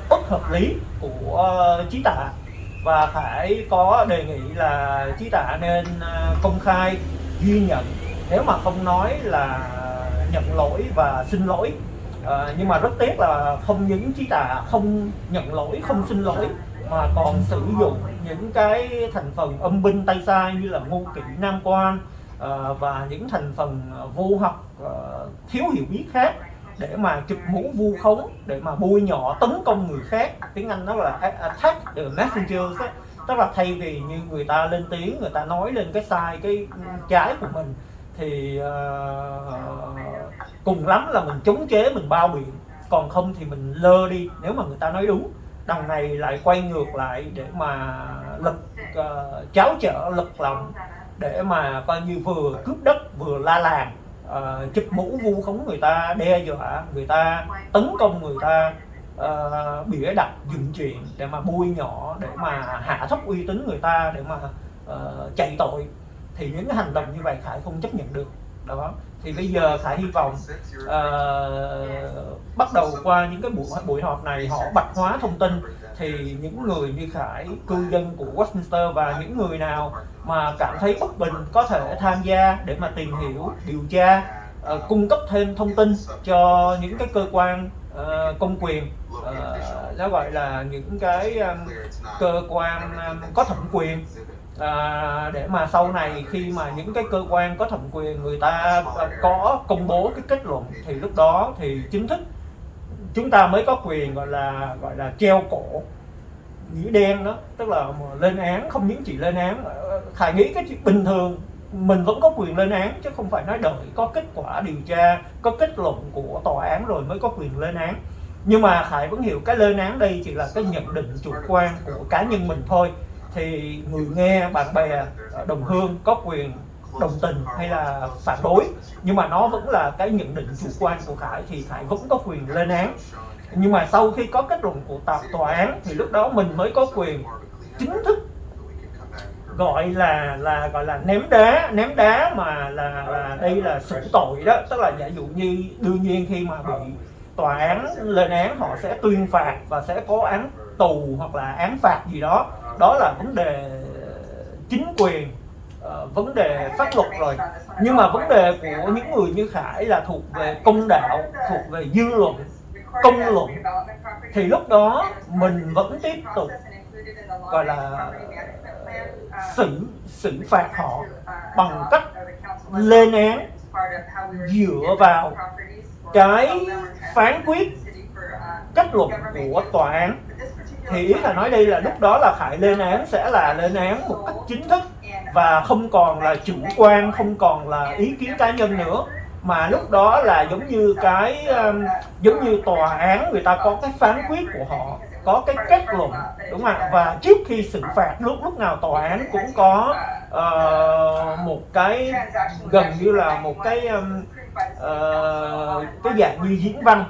bất hợp lý của Trí Tạ. Và Khải có đề nghị là Trí Tạ nên công khai ghi nhận, nếu mà không nói là nhận lỗi và xin lỗi. Nhưng mà rất tiếc là không những Trí Tạ không nhận lỗi, không xin lỗi, mà còn sử dụng những cái thành phần âm binh tay sai như là ngu kỵ nam quan và những thành phần vô học, thiếu hiểu biết khác để mà chụp mũ vu khống, để mà bôi nhọ tấn công người khác. Tiếng Anh đó là attack the messengers, Tức là thay vì như người ta lên tiếng, người ta nói lên cái sai, cái trái của mình, thì cùng lắm là mình chống chế, mình bao biện, còn không thì mình lơ đi nếu mà người ta nói đúng. Đằng này lại quay ngược lại để mà cháo trở lật lòng, để mà coi như vừa cướp đất vừa la làng, chụp mũ vu khống người ta, đe dọa người ta, tấn công người ta, bịa đặt dựng chuyện để mà bôi nhọ, để mà hạ thấp uy tín người ta, để mà chạy tội. Thì những cái hành động như vậy Khải không chấp nhận được. Đó, thì bây giờ Khải hy vọng bắt đầu qua những cái buổi họp này họ bạch hóa thông tin, thì những người như Khải, cư dân của Westminster, và những người nào mà cảm thấy bất bình có thể tham gia để mà tìm hiểu, điều tra, cung cấp thêm thông tin cho những cái cơ quan công quyền, nó gọi là những cái cơ quan có thẩm quyền, để mà sau này khi mà những cái cơ quan có thẩm quyền người ta có công bố cái kết luận, thì lúc đó thì chính thức chúng ta mới có quyền gọi là treo cổ nghĩa đen đó, tức là lên án. Không những chỉ lên án, Khải nghĩ cái chuyện bình thường mình vẫn có quyền lên án, chứ không phải nói đợi có kết quả điều tra, có kết luận của tòa án rồi mới có quyền lên án. Nhưng mà Khải vẫn hiểu cái lên án đây chỉ là cái nhận định chủ quan của cá nhân mình thôi. Thì người nghe, bạn bè, đồng hương có quyền đồng tình hay là phản đối, nhưng mà nó vẫn là cái nhận định chủ quan của Khải, thì Khải vẫn có quyền lên án. Nhưng mà sau khi có kết luận của tòa án thì lúc đó mình mới có quyền chính thức gọi là ném đá mà là đây là xử tội đó. Tức là giả dụ như đương nhiên khi mà bị tòa án lên án, họ sẽ tuyên phạt và sẽ có án tù hoặc là án phạt gì đó. Đó là vấn đề chính quyền, vấn đề pháp luật rồi. Nhưng mà vấn đề của những người như Khải là thuộc về công đạo, thuộc về dư luận, công luận, thì lúc đó mình vẫn tiếp tục gọi là xử phạt họ bằng cách lên án dựa vào cái phán quyết, kết luận của tòa án. Thì ý là nói đây là lúc đó là Khải lên án sẽ là lên án một cách chính thức, và không còn là chủ quan, không còn là ý kiến cá nhân nữa, mà lúc đó là giống như tòa án người ta có cái phán quyết của họ, có cái kết luận, đúng không ạ? Và trước khi xử phạt, lúc nào tòa án cũng có một cái gần như là một cái dạng như diễn văn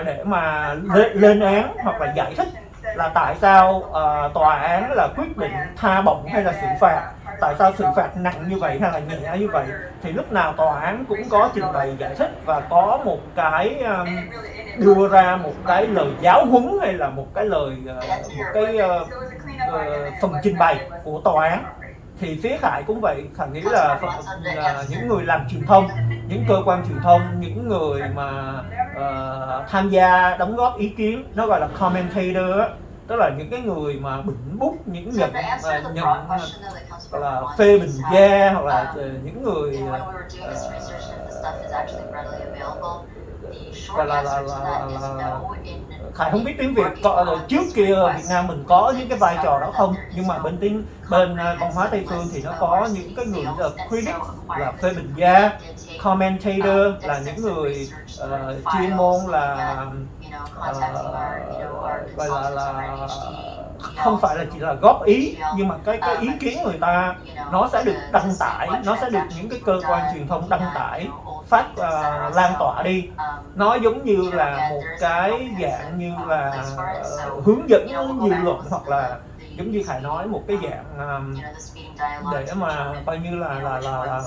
để mà lên án hoặc là giải thích là tại sao tòa án là quyết định tha bổng hay là xử phạt, tại sao xử phạt nặng như vậy hay là nhẹ như vậy. Thì lúc nào tòa án cũng có trình bày giải thích và có một cái đưa ra một cái lời giáo huấn hay là một cái lời phần trình bày của tòa án. Thì phía Khải cũng vậy. Khải nghĩ là những người làm truyền thông, những cơ quan truyền thông, những người mà tham gia đóng góp ý kiến, nó gọi là commentator á, tức là những cái người mà bình bút, những nhận là phê bình gia, hoặc là những người Khải không biết tiếng Việt trước kia Việt Nam mình có những cái vai trò đó không, nhưng mà bên văn hóa Tây phương thì nó có những cái người là critic, là phê bình gia, commentator là những người chuyên môn là gọi là không phải là chỉ là góp ý, nhưng mà cái ý kiến người ta nó sẽ được đăng tải, nó sẽ được những cái cơ quan truyền thông đăng tải, phát lan tỏa đi. Nó giống như là một cái dạng như là hướng dẫn dư luận, hoặc là giống như Khải nói một cái dạng để mà coi như là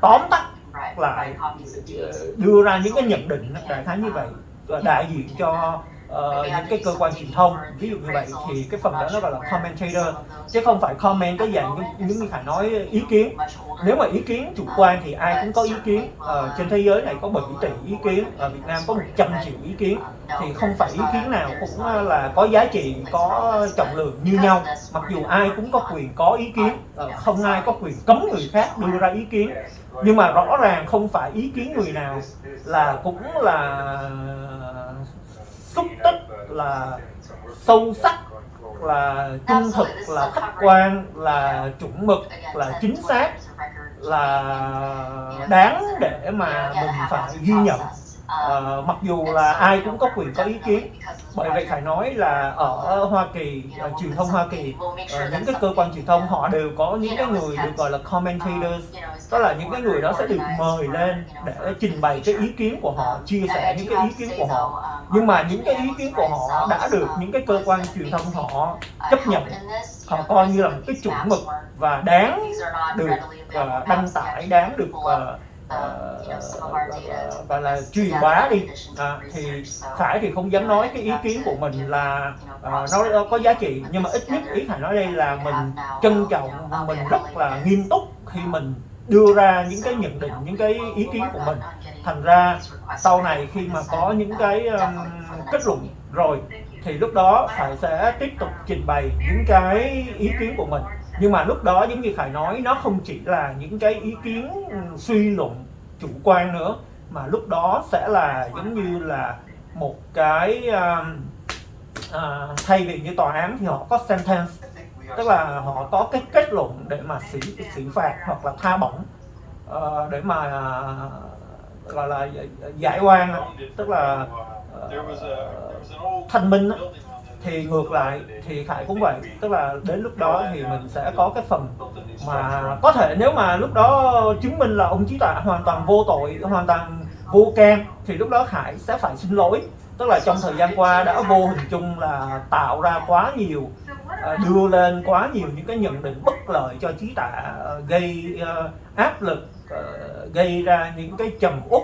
tóm tắt lại, đưa ra những cái nhận định đại khái như vậy, đại diện cho những cái cơ quan truyền thông, ví dụ như vậy. Thì cái phần đó nó gọi là commentator, chứ không phải comment cái dạng như Khải nói ý kiến. Nếu mà ý kiến chủ quan thì ai cũng có ý kiến. Trên thế giới này có 7 tỷ ý kiến, ở Việt Nam có 100 triệu ý kiến, thì không phải ý kiến nào cũng là có giá trị, có trọng lượng như nhau. Mặc dù ai cũng có quyền có ý kiến, không ai có quyền cấm người khác đưa ra ý kiến, nhưng mà rõ ràng không phải ý kiến người nào là cũng là xúc tích, là sâu sắc, là trung thực, là khách quan, là chuẩn mực, là chính xác, là đáng để mà mình phải ghi nhận. Mặc dù là ai cũng có quyền có ý kiến, bởi vậy phải nói là ở Hoa Kỳ, truyền thông Hoa Kỳ, những cái cơ quan truyền thông họ đều có những cái người được gọi là commentators, tức là những cái người đó sẽ được mời lên để trình bày cái ý kiến của họ, chia sẻ những cái ý kiến của họ. Nhưng mà những cái ý kiến của họ đã được những cái cơ quan truyền thông họ chấp nhận, họ coi như là một cái chuẩn mực và đáng được đăng tải, đáng được và là truyền bá đi. Thì Khải thì không dám nói cái ý kiến của mình là nó có giá trị, nhưng mà ít nhất ý Khải nói đây là mình trân trọng, mình rất là nghiêm túc khi mình đưa ra những cái nhận định, những cái ý kiến của mình. Thành ra sau này khi mà có những cái kết luận rồi thì lúc đó Khải sẽ tiếp tục trình bày những cái ý kiến của mình. Nhưng mà lúc đó giống như Khải nói, nó không chỉ là những cái ý kiến suy luận chủ quan nữa, mà lúc đó sẽ là giống như là một cái thay vì như tòa án thì họ có sentence, tức là họ có cái kết luận để mà xử phạt hoặc là tha bổng, để mà gọi là giải oan, tức là thanh minh. Thì ngược lại thì Khải cũng vậy, tức là đến lúc đó thì mình sẽ có cái phần mà có thể nếu mà lúc đó chứng minh là ông Trí Tạ hoàn toàn vô tội, hoàn toàn vô can, thì lúc đó Khải sẽ phải xin lỗi. Tức là trong thời gian qua đã vô hình chung là tạo ra quá nhiều, đưa lên quá nhiều những cái nhận định bất lợi cho Trí Tạ, gây áp lực, gây ra những cái trầm uất,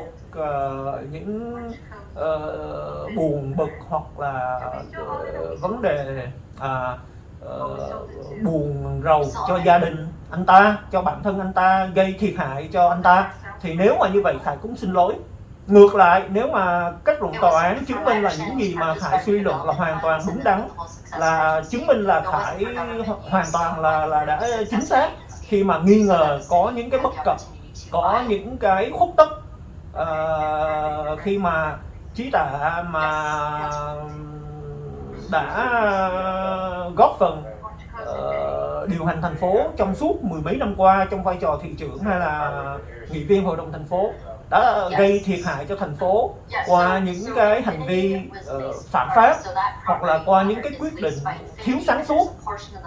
những buồn bực hoặc là vấn đề buồn rầu cho gia đình anh ta, cho bản thân anh ta, gây thiệt hại cho anh ta. Thì nếu mà như vậy Khải cũng xin lỗi. Ngược lại, nếu mà kết luận tòa án chứng minh là những gì mà Khải suy luận là hoàn toàn đúng đắn, là chứng minh là Khải hoàn toàn là đã chính xác khi mà nghi ngờ có những cái bất cập, có những cái khuất tất, khi mà Trí Tạ mà đã góp phần điều hành thành phố trong suốt mười mấy năm qua trong vai trò thị trưởng hay là nghị viên hội đồng thành phố, đã gây thiệt hại cho thành phố qua những cái hành vi phạm pháp hoặc là qua những cái quyết định thiếu sáng suốt.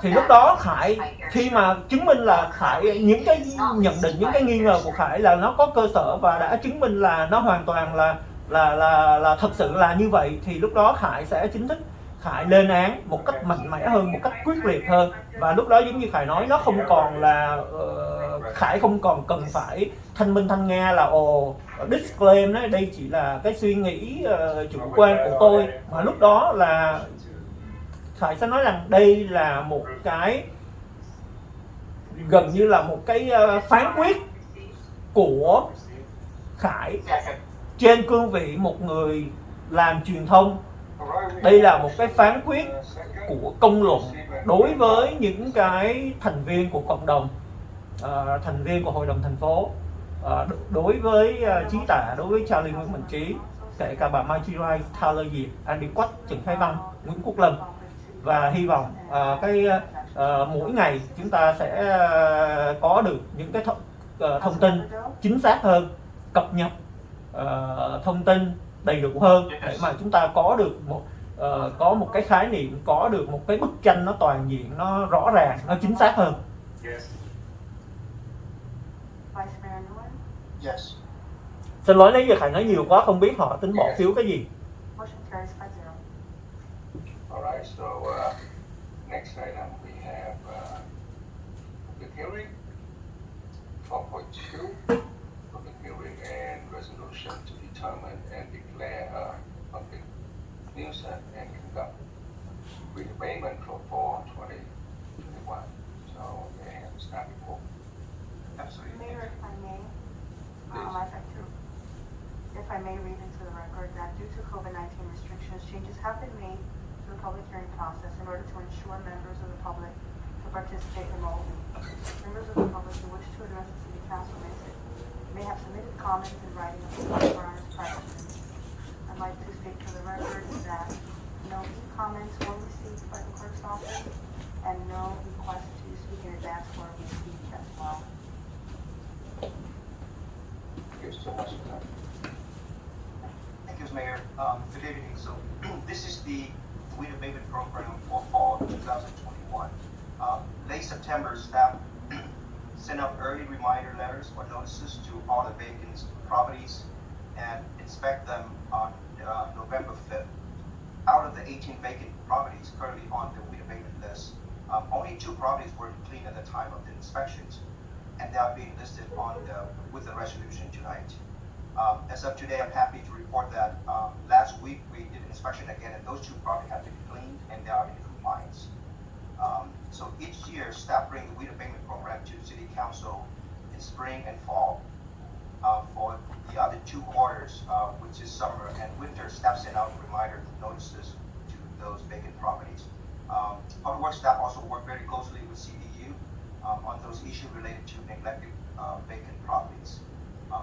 Thì lúc đó Khải, khi mà chứng minh là Khải, những cái nhận định, những cái nghi ngờ của Khải là nó có cơ sở và đã chứng minh là nó hoàn toàn là thật sự là như vậy, thì lúc đó Khải sẽ chính thức Khải lên án một cách mạnh mẽ hơn, một cách quyết liệt hơn. Và lúc đó giống như Khải nói, nó không còn là Khải không còn cần phải thanh minh thanh nghe là disclaim đấy, đây chỉ là cái suy nghĩ chủ quan của tôi, mà lúc đó là Khải sẽ nói rằng đây là một cái gần như là một cái phán quyết của Khải trên cương vị một người làm truyền thông. Đây là một cái phán quyết của công luận đối với những cái thành viên của cộng đồng, thành viên của hội đồng thành phố, đối với Trí Tạ, đối với Charlie Nguyễn Mạnh Trí, kể cả bà Mai Chi Rai, Tha Lê Diệp, Andy Quách, Trần Thái Văn, Nguyễn Quốc Lâm. Và hy vọng mỗi ngày chúng ta sẽ có được những cái thông tin chính xác hơn, cập nhật thông tin đầy đủ hơn để mà chúng ta có được có một cái khái niệm, có được một cái bức tranh nó toàn diện, nó rõ ràng, nó chính xác hơn. Yes. Xin lỗi nãy giờ Khải nói nhiều quá, không biết họ tính bỏ phiếu cái gì. Alright, so next item we have the hearing 4.2, public hearing and resolution to determine and declare public nuisance and conduct redevelopment for 2021. So they have staff report. Absolutely. Mayor, if I may, if I may read into the record that due to COVID-19 restrictions, changes have been made to the public hearing process in order to ensure members of the public to participate remotely. Members of the public who wish to address the City Council may have submitted comments in writing of the honest practices. I'd like to state for the record that No e-comments were received by the clerk's office, and no request to speak in advance were received as well. Here's so much time. Thank you, Mayor. Good evening. So this is the weed abatement program for fall 2021. Late September, staff sent out early reminder letters or notices to all the vacant properties and inspect them on November 5th. Out of the 18 vacant properties currently on the weed abatement list, only 2 properties were clean at the time of the inspections, and they are being listed on with the resolution tonight. As of today, I'm happy to report that last week we did an inspection again, and those 2 properties have been cleaned and they are in compliance. So each year, staff bring the weed abatement program to City Council in spring and fall. For the other 2 quarters, which is summer and winter, staff send out reminder notices to those vacant properties. Public Works staff also work very closely with CDU on those issues related to neglected vacant properties.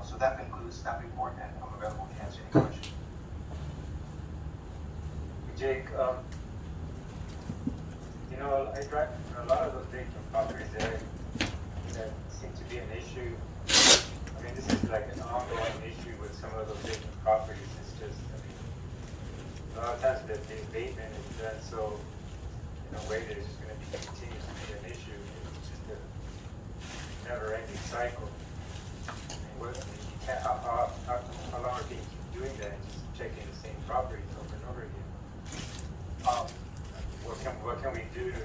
So that concludes staff report, and I'm available to answer any questions. Jake, you know, I drive a lot of those vacant properties there that seem to be an issue. I mean, this is like an ongoing issue with some of those vacant properties. It's just, I mean, a lot of times the abatement is done so in a way that it's just going to continue to be an issue. It's just a never-ending cycle. I mean, what, you can't, how long are you keep doing that and just checking the same properties over and over again? What can we do to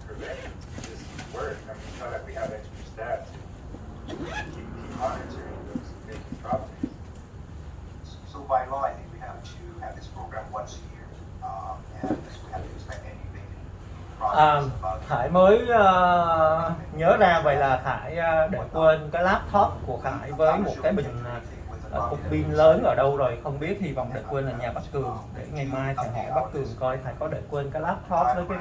prevent this work? I mean, it's not like we have extra staff to keep monitoring those vacant properties. So by law, I think we have to have this program once a year, and we have to inspect any vacant properties. Khải mới nhớ ra, vậy là Khải để quên cái laptop của Khải với một cái bình cục pin lớn ở đâu rồi không biết, hy vọng để quên ở nhà bác Cường, để ngày mai Khải hỏi bác Cường coi Khải có để quên cái laptop với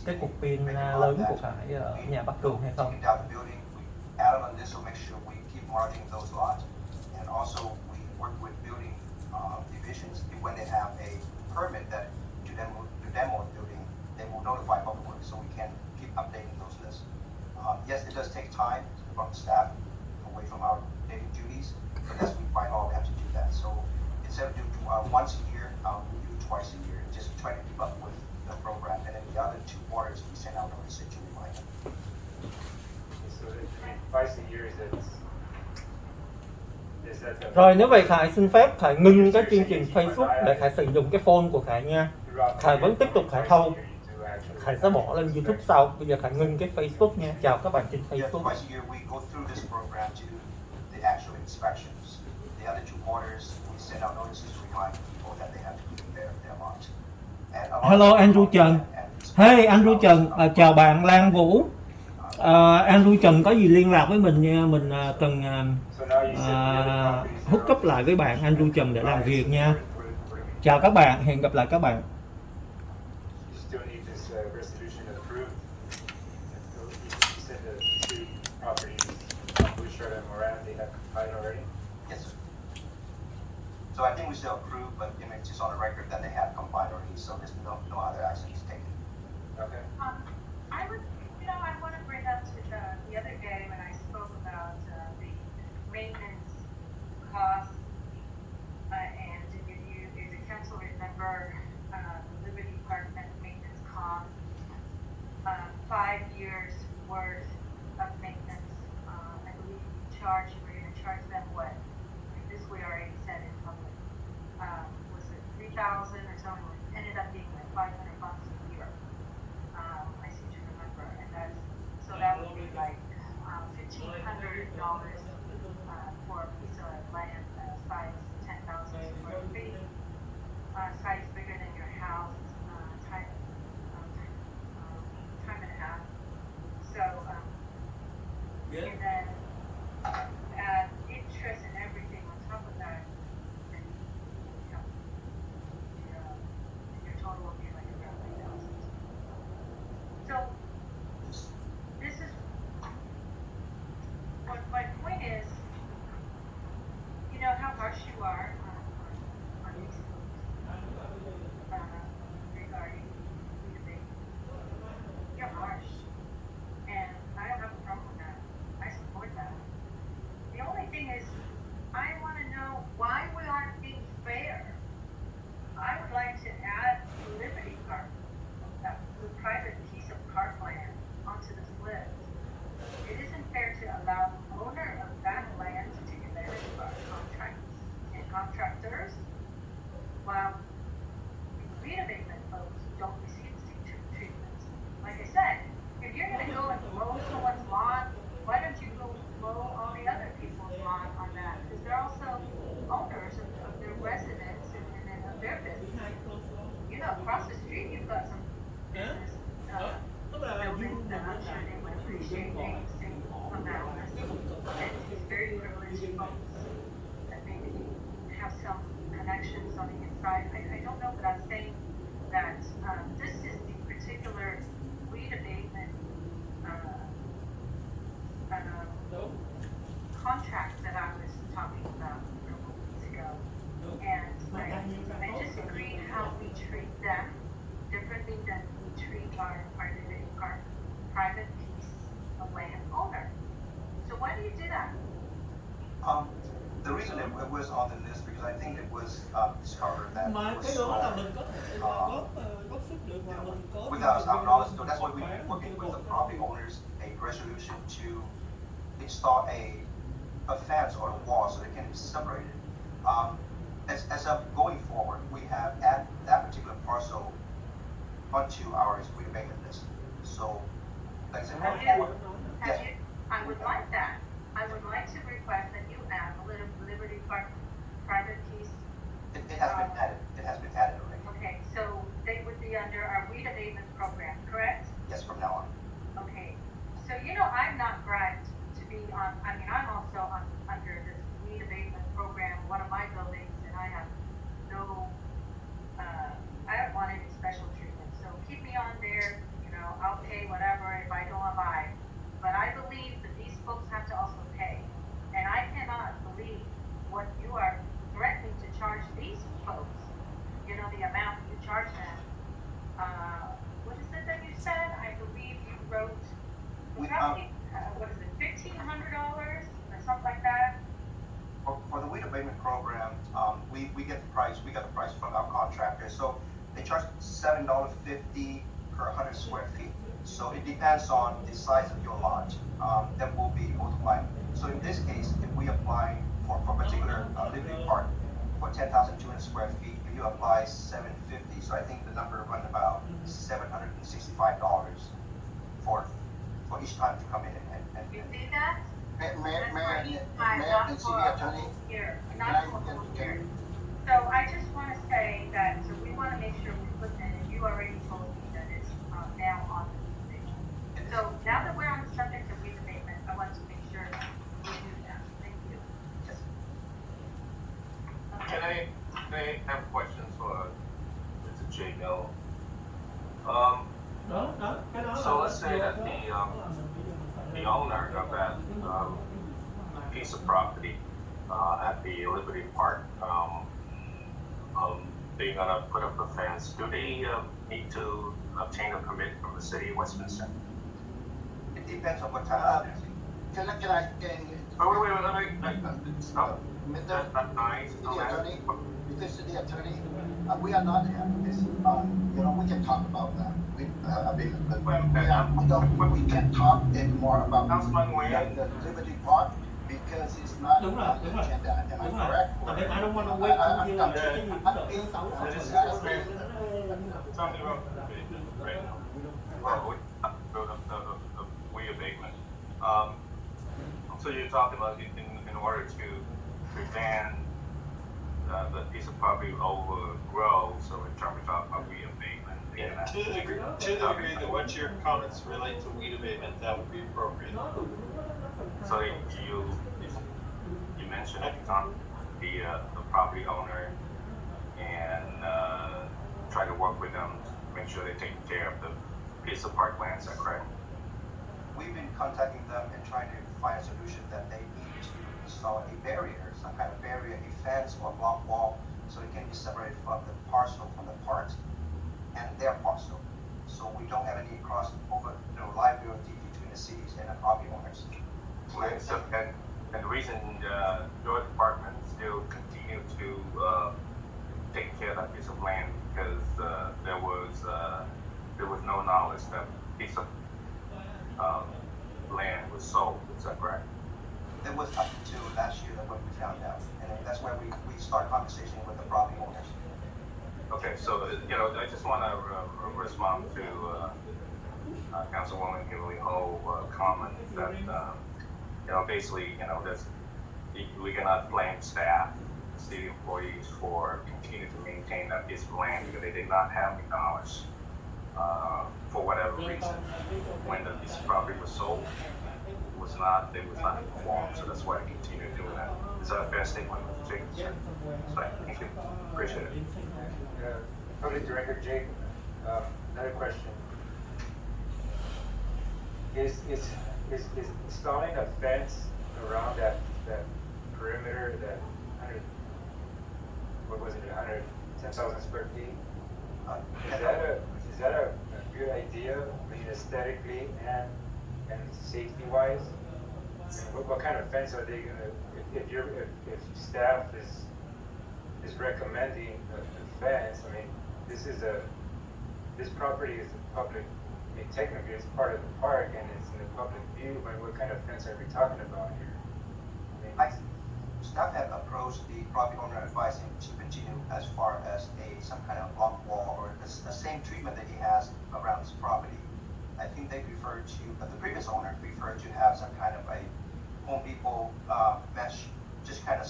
cái cục pin lớn của Khải ở nhà bác Cường hay không. Adam on this will make sure we keep monitoring those lots, and also we work with building divisions when they have a permit that to demo a building, they will notify Public Works so we can keep updating those lists. Yes, it does take time from staff away from our daily duties, but that's by law we have to do that. So instead of doing once a year, we do twice a year, just try to keep up with the program, and then the other 2 quarters we send out notices to remind them. So, I mean, twice a year is that the... Rồi nếu vậy Khải xin phép Khải ngưng cái chương trình Facebook để Khải sử dụng cái phone của Khải nha. Khải vẫn tiếp tục Khải thâu. Khải sẽ bỏ lên YouTube sau. Bây giờ Khải ngưng cái Facebook nha. Chào các bạn trên Facebook. Twice a year we go through this program to do the actual inspections. The other 2 quarters we send out notices to remind people that they have to keep their lots. Hello Andrew Trần. Hey Andrew Trần, chào bạn Lan Vũ. Andrew Trần có gì liên lạc với mình nha, mình cần hook up lại với bạn Andrew Trần để làm việc nha. Chào các bạn, hẹn gặp lại các bạn. So I think we still approve, but you know, it's just on the record that they have complied already, so there's no other actions taken. Okay. I would, you know, I want to bring up to the other day when I spoke about the maintenance costs, and if the council remember, the Liberty Park maintenance cost, 5 years worth of maintenance. I believe we're going to charge them what? This we already said in public. Was it 3,000 or something? It ended up being like $500 a year. I seem to remember, and that would be like $1,500 for a piece of land size 10,000 square feet, size bigger than your house, time and a half. So, and then add interest and everything on top of that, and you know, your total will be like around 3,000. So this is what my point appreciate agency on that list. And it's very privileged folks that maybe have some connections on the inside. I don't know, but I'm saying that this is the particular weed abatement contract that I was talking about a couple weeks ago. And I disagree how we treat them differently than we treat our private piece of land owner. So why do you do that? The reason it was on the list because I think it was discovered that it Mà was cái sold đó là mình có thể góp sức được mà mình có without our knowledge. So that's why we're working with the property owners a resolution to install a fence or a wall so they can be separated. As of going forward, we have added that particular parcel onto our weed abatement list. So, like I said, yes. I would like that. I would like to request that you add a little Liberty Park private piece. It has been added. It has been added already. Okay, so they would be under our weed abatement program, correct? Yes, from now on. Okay, so you know I'm not bribed to be on. I mean, I'm also under this weed abatement program, one of my buildings, and I have no. I don't want any special treatment. So keep me on there. You know, I'll pay whatever if I don't abide. But I believe that these folks have to also pay. And I cannot believe what you are threatening to charge these folks. You know, the amount you charge them. What is it that you said? I believe you wrote, probably, what is it, $1,500 or something like that? For the weed abatement program, we get the price. We got the price from our contractor. So they charge $7.50 per 100 square feet. So it depends on the size of your lot that will be multiplied. So in this case, if we apply for particular Liberty Park for 10,200 square feet, if you apply $7.50, so I think the number run about $765 for each time to come in and You see that? May I see the attorney? Here, not for a whole year. So I just want to say that, so we want to make sure we put that, and you already told me that it's now on the list. So now that we're on the subject of weed abatement, I want to make sure we do that. Thank you. Can I have questions for Mr. J. Mill? So let's say that the owner of that piece of property at the Liberty Park, they're gonna put up a fence. Do they need to obtain a permit from the city of Westminster? it depends on what type of Can I, Wait, let me stop. That's not nice. the attorney, this is the attorney, we are not having this, you know, we can talk about that. We can't talk anymore about the Liberty Park because it's not on the agenda. Am I correct? I don't want to wait until you Talking about the right now. Well, the weed abatement. So you're talking about in order to prevent the piece of property overgrow, so in terms of weed abatement. To the degree that what your comments relate to weed abatement, that would be appropriate. So you mentioned the property owner and try to work with them to make sure they're taking care of the piece of parkland. Is that correct? We've been contacting them and trying to find a solution that they need to install a barrier, some kind of barrier, a fence or a block wall, so it can be separated from the parcel from the park and their parcel. So we don't have any crossover, liability between the cities and the property owners. Right. So, and the reason your department still continue to take care of that piece of land because there was no knowledge that piece of land was sold. Is that correct? It was up until last year that when we found out, and that's where we start conversation with the property owners. Okay, so I just want to respond to Councilwoman Kimberly Ho comment that basically that's we cannot blame staff, city employees for continuing to maintain that piece of land because they did not have the knowledge for whatever reason when the piece of property was sold. they was not informed, so that's why I continue doing that. Is that a fair statement, Jake? Right, thank you. Appreciate it. Public Director Jake, another question. Is installing a fence around that perimeter, that 100, what was it, 110,000 square feet? Is that a good idea, I mean, aesthetically and safety wise? I mean, what kind of fence are they gonna, if staff is recommending a fence, I mean, this property is a public, I mean, technically it's part of the park and it's in the public view, but what kind of fence are we talking about here? Staff have approached the property owner advising to continue as far as some kind of block wall or the same treatment that he has around his property. I think they prefer to, but the previous owner preferred to have some kind of a Home Depot mesh, just kind of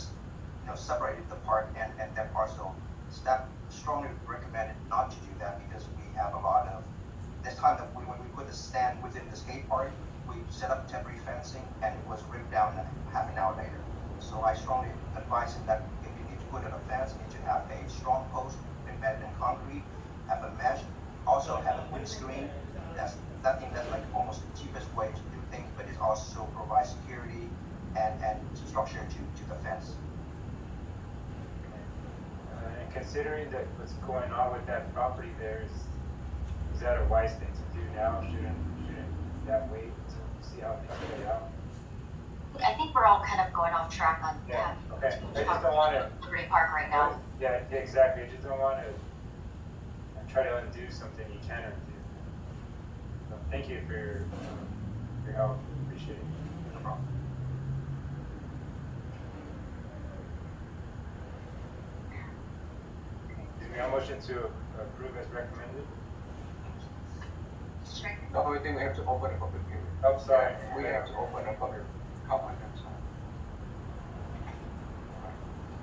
separated the park and that parcel. Staff strongly recommended not to do that because we have a lot of, this time that when we put the stand within the skate park, we set up temporary fencing and it was ripped down half an hour later. So I strongly advise him that if you need to put in a fence, you need to have a strong post embedded in concrete, have a mesh, also have a windscreen. That's like almost the cheapest way to do things, but it also provides security and structure to the fence. And considering that what's going on with that property there, is that a wise thing to do now? Shouldn't that wait to see how things play out? I think we're all kind of going off track on that. Okay. I just don't want to Liberty Park right now. Yeah, exactly. I just don't want to try to undo something you can undo. So thank you for your help. Appreciate it. No problem. Is there a motion to approve as recommended? No, I think we have to open a public hearing. Oh, sorry. We have to open a public comment.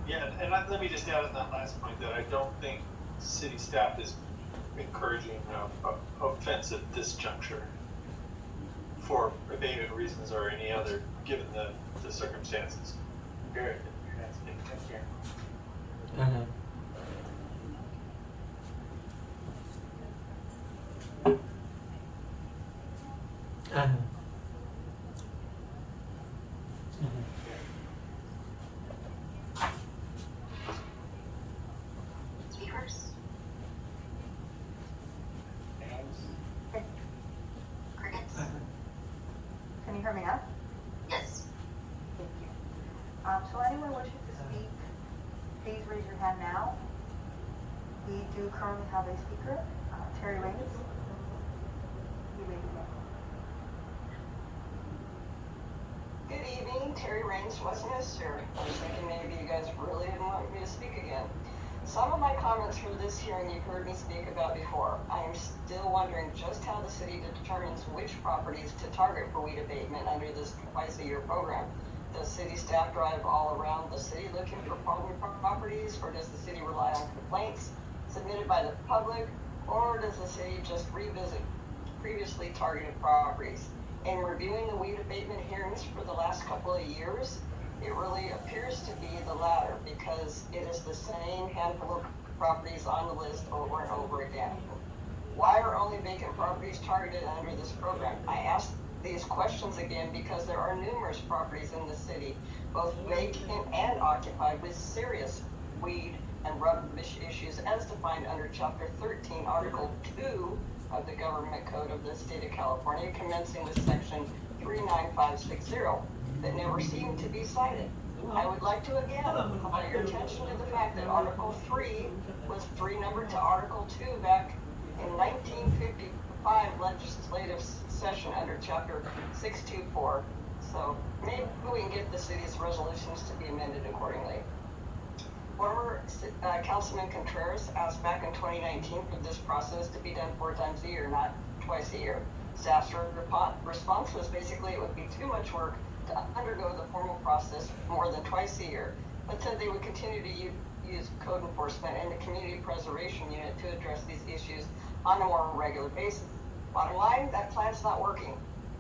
Yeah, and let me just add on that last point that I don't think city staff is encouraging a fence at this juncture for abatement reasons or any other, given the circumstances. Good. Thank you. Uh-huh. Uh-huh. Speakers? Crickets? Can you hear me now? Yes. Thank you. So anyone wishing to speak, please raise your hand now. We do currently have a speaker, Terry Raines. You may begin. Good evening, Terry Raines, Westminster. I was thinking maybe you guys really didn't want me to speak again. Some of my comments for this hearing you've heard me speak about before. I am still wondering just how the city determines which properties to target for weed abatement under this twice-a-year program. Does city staff drive all around the city looking for problem properties, or does the city rely on complaints submitted by the public, or does the city just revisit previously targeted properties? In reviewing the weed abatement hearings for the last couple of years, it really appears to be the latter because it is the same handful of properties on the list over and over again. Why are only vacant properties targeted under this program? I ask these questions again because there are numerous properties in the city, both vacant and occupied, with serious weed and rubbish issues as defined under Chapter 13, Article 2 of the Government Code of the State of California, commencing with Section 39560, that never seem to be cited. I would like to again call your attention to the fact that Article 3 was renumbered to Article 2 back in 1955 legislative session under Chapter 624. So maybe we can get the city's resolutions to be amended accordingly. Former Councilman Contreras asked back in 2019 for this process to be done 4 times a year, not twice a year. Staff's response was basically it would be too much work to undergo the formal process more than twice a year, but said they would continue to use code enforcement and the community preservation unit to address these issues on a more regular basis. Bottom line, that plan's not working.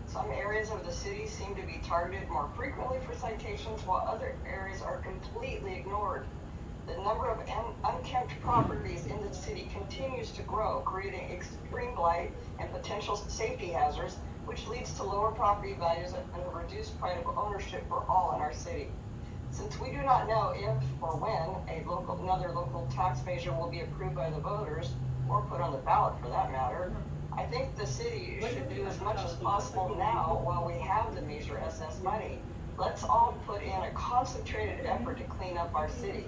Some areas of the city seem to be targeted more frequently for citations, while other areas are completely ignored. The number of unkempt properties in the city continues to grow, creating extreme blight and potential safety hazards, which leads to lower property values and a reduced pride of ownership for all in our city. Since we do not know if or when another local tax measure will be approved by the voters, or put on the ballot for that matter, I think the city should do as much as possible now while we have the Measure SS money. Let's all put in a concentrated effort to clean up our city.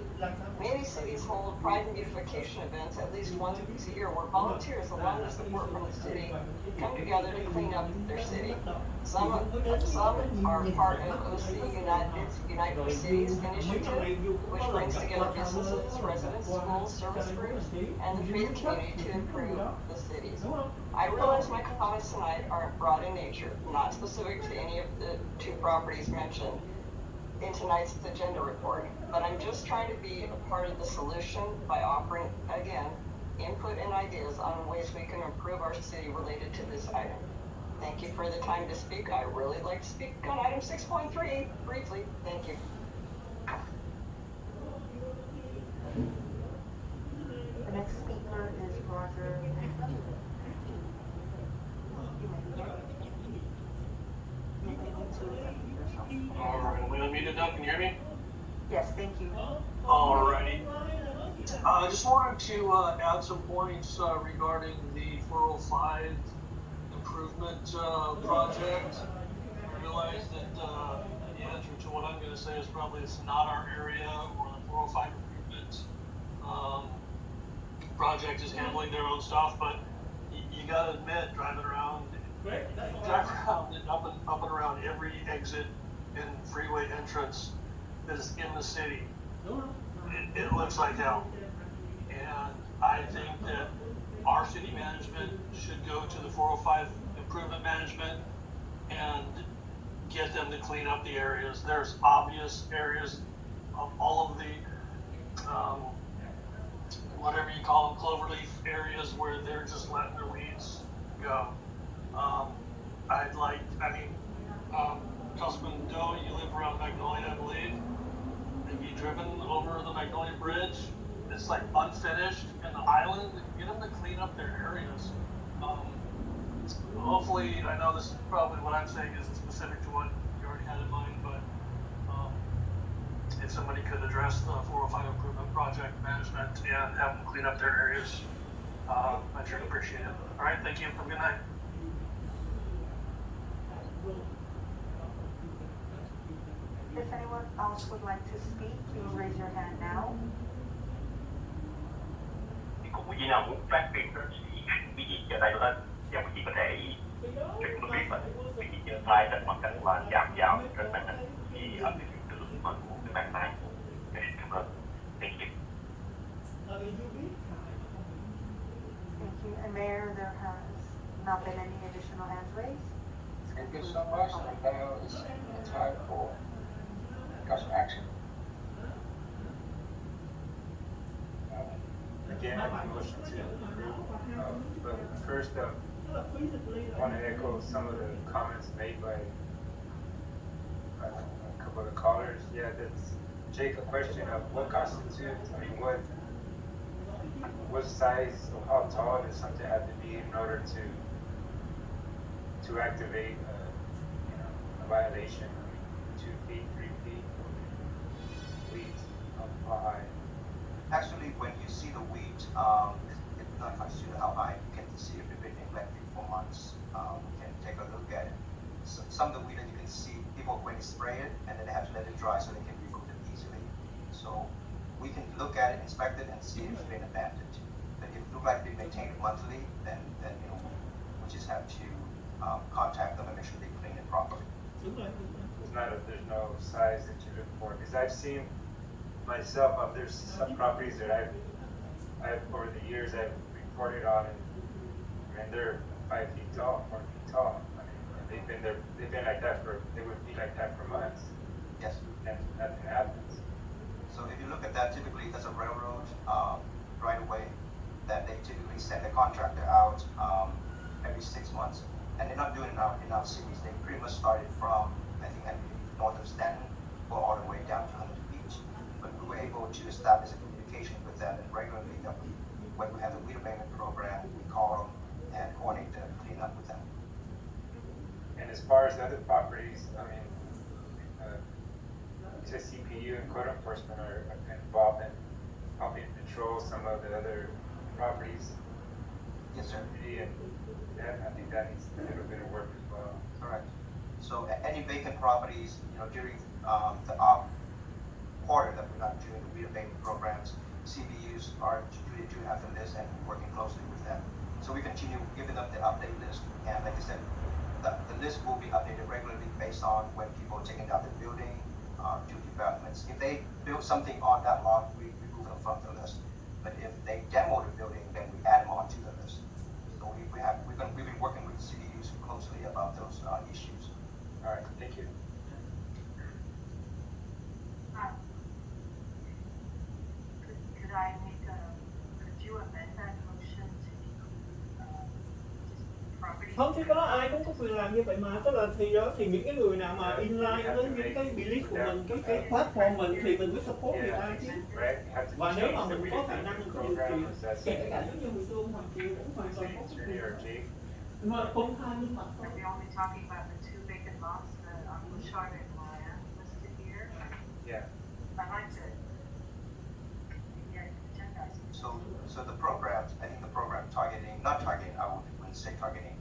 Many cities hold pride and beautification events at least once a year where volunteers, along with support from the city, come together to clean up their city. Some are part of OC Unite for Cities initiative, which brings together businesses, residents, schools, service groups, and the faith community to improve the cities. I realize my comments tonight are broad in nature, not specific to any of the two properties mentioned in tonight's agenda report, but I'm just trying to be a part of the solution by offering, again, input and ideas on ways we can improve our city related to this item. Thank you for the time to speak. I really like to speak on item 6.3 briefly. Thank you. The next speaker is Roger. Alright, am I unmuted now? Can you hear me? Yes, thank you. Alrighty. I just wanted to add some points regarding the 405 improvement project. I realize that the answer to what I'm going to say is probably it's not our area, or the 405 improvement project is handling their own stuff, but you got to admit, driving around and up and around every exit and freeway entrance that is in the city, it looks like hell. And I think that our city management should go to the 405 improvement management and get them to clean up the areas. There's obvious areas of all of the whatever you call them, cloverleaf areas where they're just letting their weeds go. Councilman Doe, you live around Magnolia, I believe. Have you driven over the Magnolia Bridge? It's like unfinished, and the island, get them to clean up their areas. Hopefully, I know this is probably what I'm saying isn't specific to what you already had in mind, but if somebody could address the 405 improvement project management and have them clean up their areas, I'd sure appreciate it. All right, thank you. Have a good night. If anyone else would like to speak, please raise your hand now. Cũng như nào muốn phát triển đó thì cái gì ở đây là dòng chỉ có thể chúng tôi biết là cái gì trên tay trên mặt cảnh là chạm vào trên màn hình thì ở cái hiện tượng mà của cái bàn tay cảm ơn. Thank you. Thank you. And Mayor, there has not been any additional hands raised. Thank you so much. And now it's time for council action. Again, I make a motion to approve. But first, I want to echo some of the comments made by a couple of the callers. Yeah, that's Jake, a question of what constitutes, what size or how tall does something have to be in order to activate a violation? 2 feet, 3 feet, weeds, how high? Actually, when you see the weed, it's not considered how high. You can see if it's been neglected for months. We can take a look at it. So, some of the weed that you can see, people when they spray it, and then they have to let it dry so they can remove it easily. So we can look at it, inspect it, and see if it's been abandoned. But if it looks like it's been maintained monthly, then we just have to contact them and make sure they clean it properly. There's no size that you look for, because I've seen myself, there's some properties that I've over the years I've reported on, and they're 5 feet tall, 4 feet tall. They've been like that they would be like that for months. Yes. And nothing happens. So if you look at that, typically there's a railroad right away that they typically send a contractor out every 6 months, and they're not doing it in our cities. They pretty much started from, I think, north of Stanton, go all the way down to Huntington Beach. But we were able to establish a communication with them, and regularly that when we have the weed abatement program, we call them and coordinate the cleanup with them. And as far as other properties, I mean, you said CPU and code enforcement are involved in helping control some of the other properties. Yes, sir. And I think that needs a little bit of work as well. Correct. So any vacant properties, during the off quarter that we're not doing the weed abatement programs, CBUs are do have the list and working closely with them. So we continue giving them the update list, and like I said, the list will be updated regularly based on when people are taking down the building, do developments. If they build something on that lot, we remove them from the list. But if they demo the building, then we add them onto the list. So we've been working with the CBUs closely about those issues. All right, thank you. Could I make could you amend that motion to just property? Không, thì cái đó ai cũng có quyền làm như vậy mà, tức là thì những cái người nào mà inline với những cái belief của mình, cái platform mình thì mình mới support người ta chứ. Và nếu mà mình có khả năng mình có điều kiện, kể cả giống như mình Tương Hoàng Kiều cũng hoàn toàn có quyền. Mà công khai minh bạch thôi. We're only talking about the two vacant lots, the Bouchard and Maya listed here. Yeah. I'd like to. So the program, I think the program I wouldn't say targeting,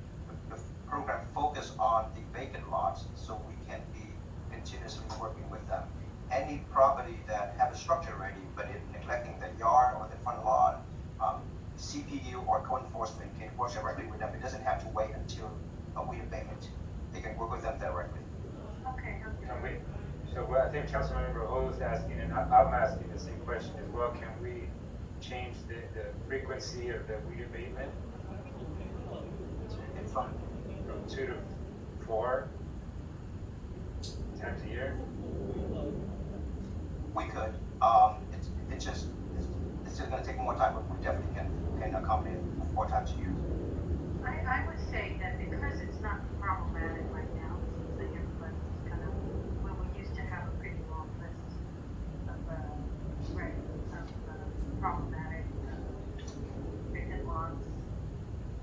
the program focus on the vacant lots so we can be continuously working with them. Any property that have a structure ready, but it neglecting the yard or the front lawn, CPU or code enforcement can work directly with them. It doesn't have to wait until a weed abatement. They can work with them directly. Okay. So what I think Councilmember Ho is asking, and I'm asking the same question as well, can we change the frequency of the weed abatement from 2 to 4 times a year? We could. It's just going to take more time, but we definitely can accommodate 4 times a year. I would say that because it's not problematic right now, the list is kind of where we used to have a pretty long list of problematic vacant lots,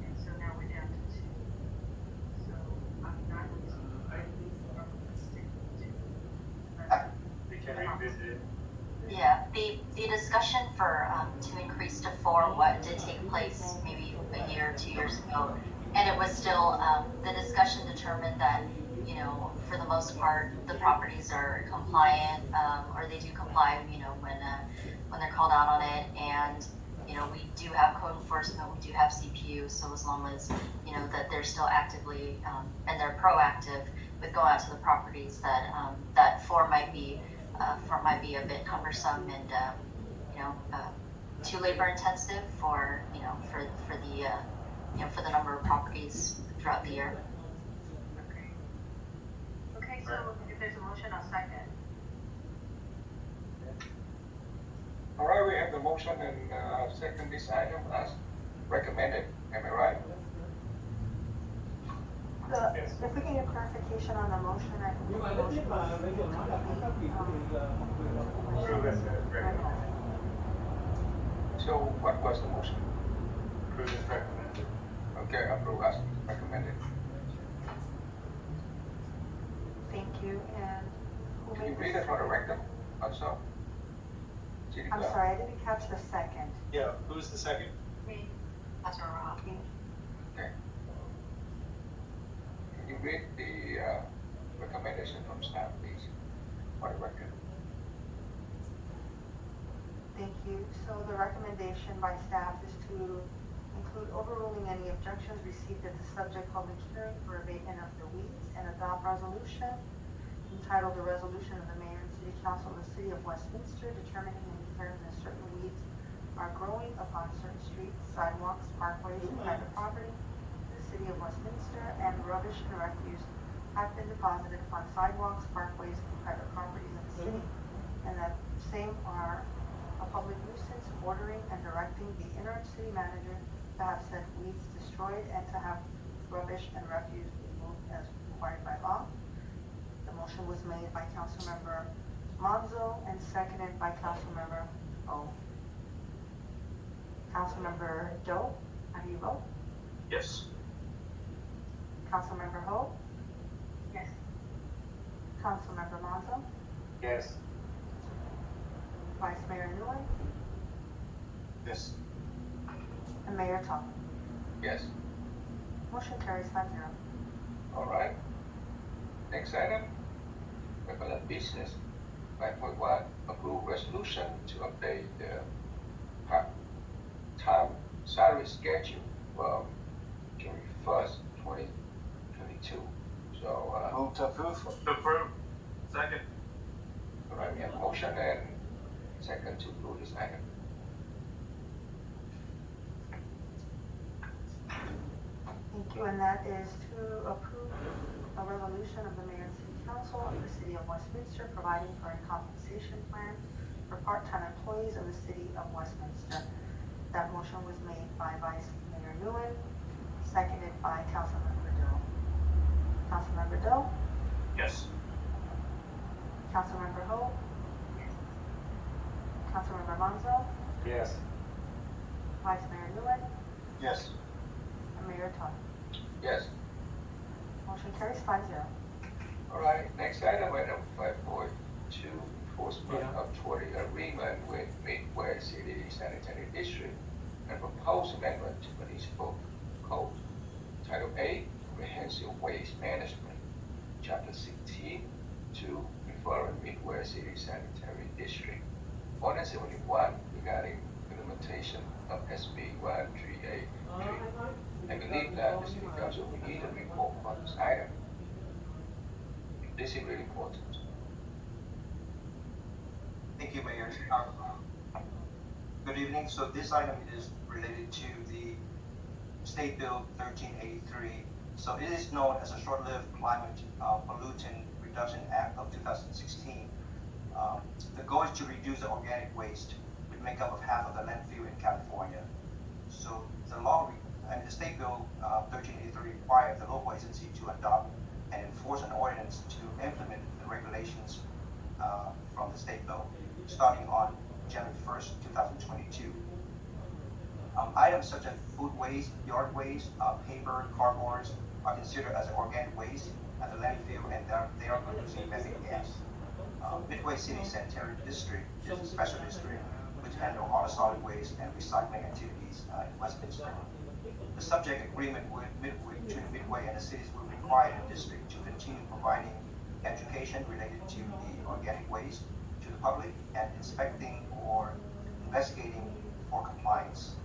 and so now we're down to 2. So I would stick to We can revisit it. Yeah, the discussion for to increase to 4, what did take place maybe a year, 2 years ago, and it was still the discussion determined that for the most part the properties are compliant or they do comply when they're called out on it, and we do have code enforcement, we do have CPU, so as long as that they're still actively and they're proactive with going out to the properties, that 4 might be a bit cumbersome and too labor intensive for the number of properties throughout the year. Okay, so if there's a motion, I'll second. All right, we have the motion and second this item as recommended. Am I right? If we can get clarification on the motion, I think the motion So what was the motion? Approve as recommended. Okay, approve as recommended. Thank you, and who Can you made read the it for the record? Also? I'm sorry, I didn't catch the second. Yeah, who's the second? Me. That's where we're at. Okay. Can you read the recommendation from staff, please, for the record? Thank you. So the recommendation by staff is to include overruling any objections received at the subject public hearing for abatement of the weeds and adopt resolution entitled the resolution of the mayor and city council of the city of Westminster determining and declaring that certain weeds are growing upon certain streets, sidewalks, parkways, and private property in the city of Westminster, and rubbish and refuse have been deposited upon sidewalks, parkways, and private properties in the city, and that same are a public nuisance, ordering and directing the interim city manager to have said weeds destroyed and to have rubbish and refuse removed as required by law. The motion was made by Councilmember Monzo and seconded by Councilmember O. Councilmember Doe, how do you vote? Yes. Councilmember Ho? Yes. Councilmember Monzo? Yes. Vice Mayor Nguyen? Yes. And Mayor Tom? Yes. Motion carries 5-0. All right. Next item, regular business. 5.1, approve resolution to update the part-time salary schedule from January 1st, 2022. So, Move to approve. To approve. Second. all right, we have a motion and second to approve this item. Thank you, and that is to approve a resolution of the Mayor and City Council of the City of Westminster providing for a compensation plan for part-time employees of the City of Westminster. That motion was made by Vice Mayor Nguyen, seconded by Councilmember Doe. Councilmember Doe? Yes. Councilmember Ho? Councilmember Monzo? Yes. Vice Mayor Nguyen? Yes. And Mayor Tom? Yes. Motion carries 5-0. All right, next item, item 5.2, enforcement of tort agreement with Midway City Sanitary District and proposed amendment to municipal code. Title A, comprehensive waste management, chapter 16, to referring Midway City Sanitary District. Ordinance 71 regarding implementation of SB 138. I believe that the City Council will need a report on this item. This is really important. Thank you, Mayor. Good evening. So this item is related to the State Bill 1383. So it is known as a short-lived climate pollutant reduction act of 2016. The goal is to reduce the organic waste, which make up of half of the landfill in California. So the law and the State Bill 1383 requires the local agency to adopt and enforce an ordinance to implement the regulations from the State Bill, starting on January 1st, 2022. Items such as food waste, yard waste, paper, cardboards are considered as organic waste at the landfill, and they are producing methane gas. Midway City Sanitary District is a special district which handles all the solid waste and recycling activities in Westminster. The subject agreement with Midway and the cities will require the district to continue providing education related to the organic waste to the public and inspecting or investigating for compliance.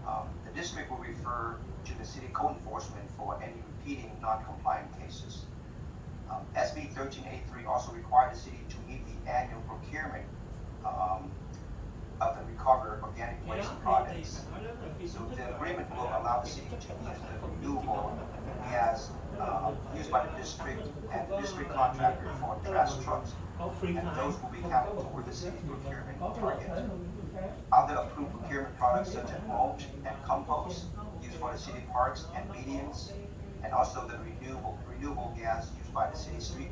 The district will refer to the city code enforcement for any repeating non-compliant cases. SB 1383 also requires the city to meet the annual procurement of the recovered organic waste products. So the agreement will allow the city to use the renewable gas used by the district and the district contractor for trash trucks, and those will be counted toward the city's procurement target. Other approved procurement products such as mulch and compost used for the city parks and medians, and also the renewable gas used by the city street.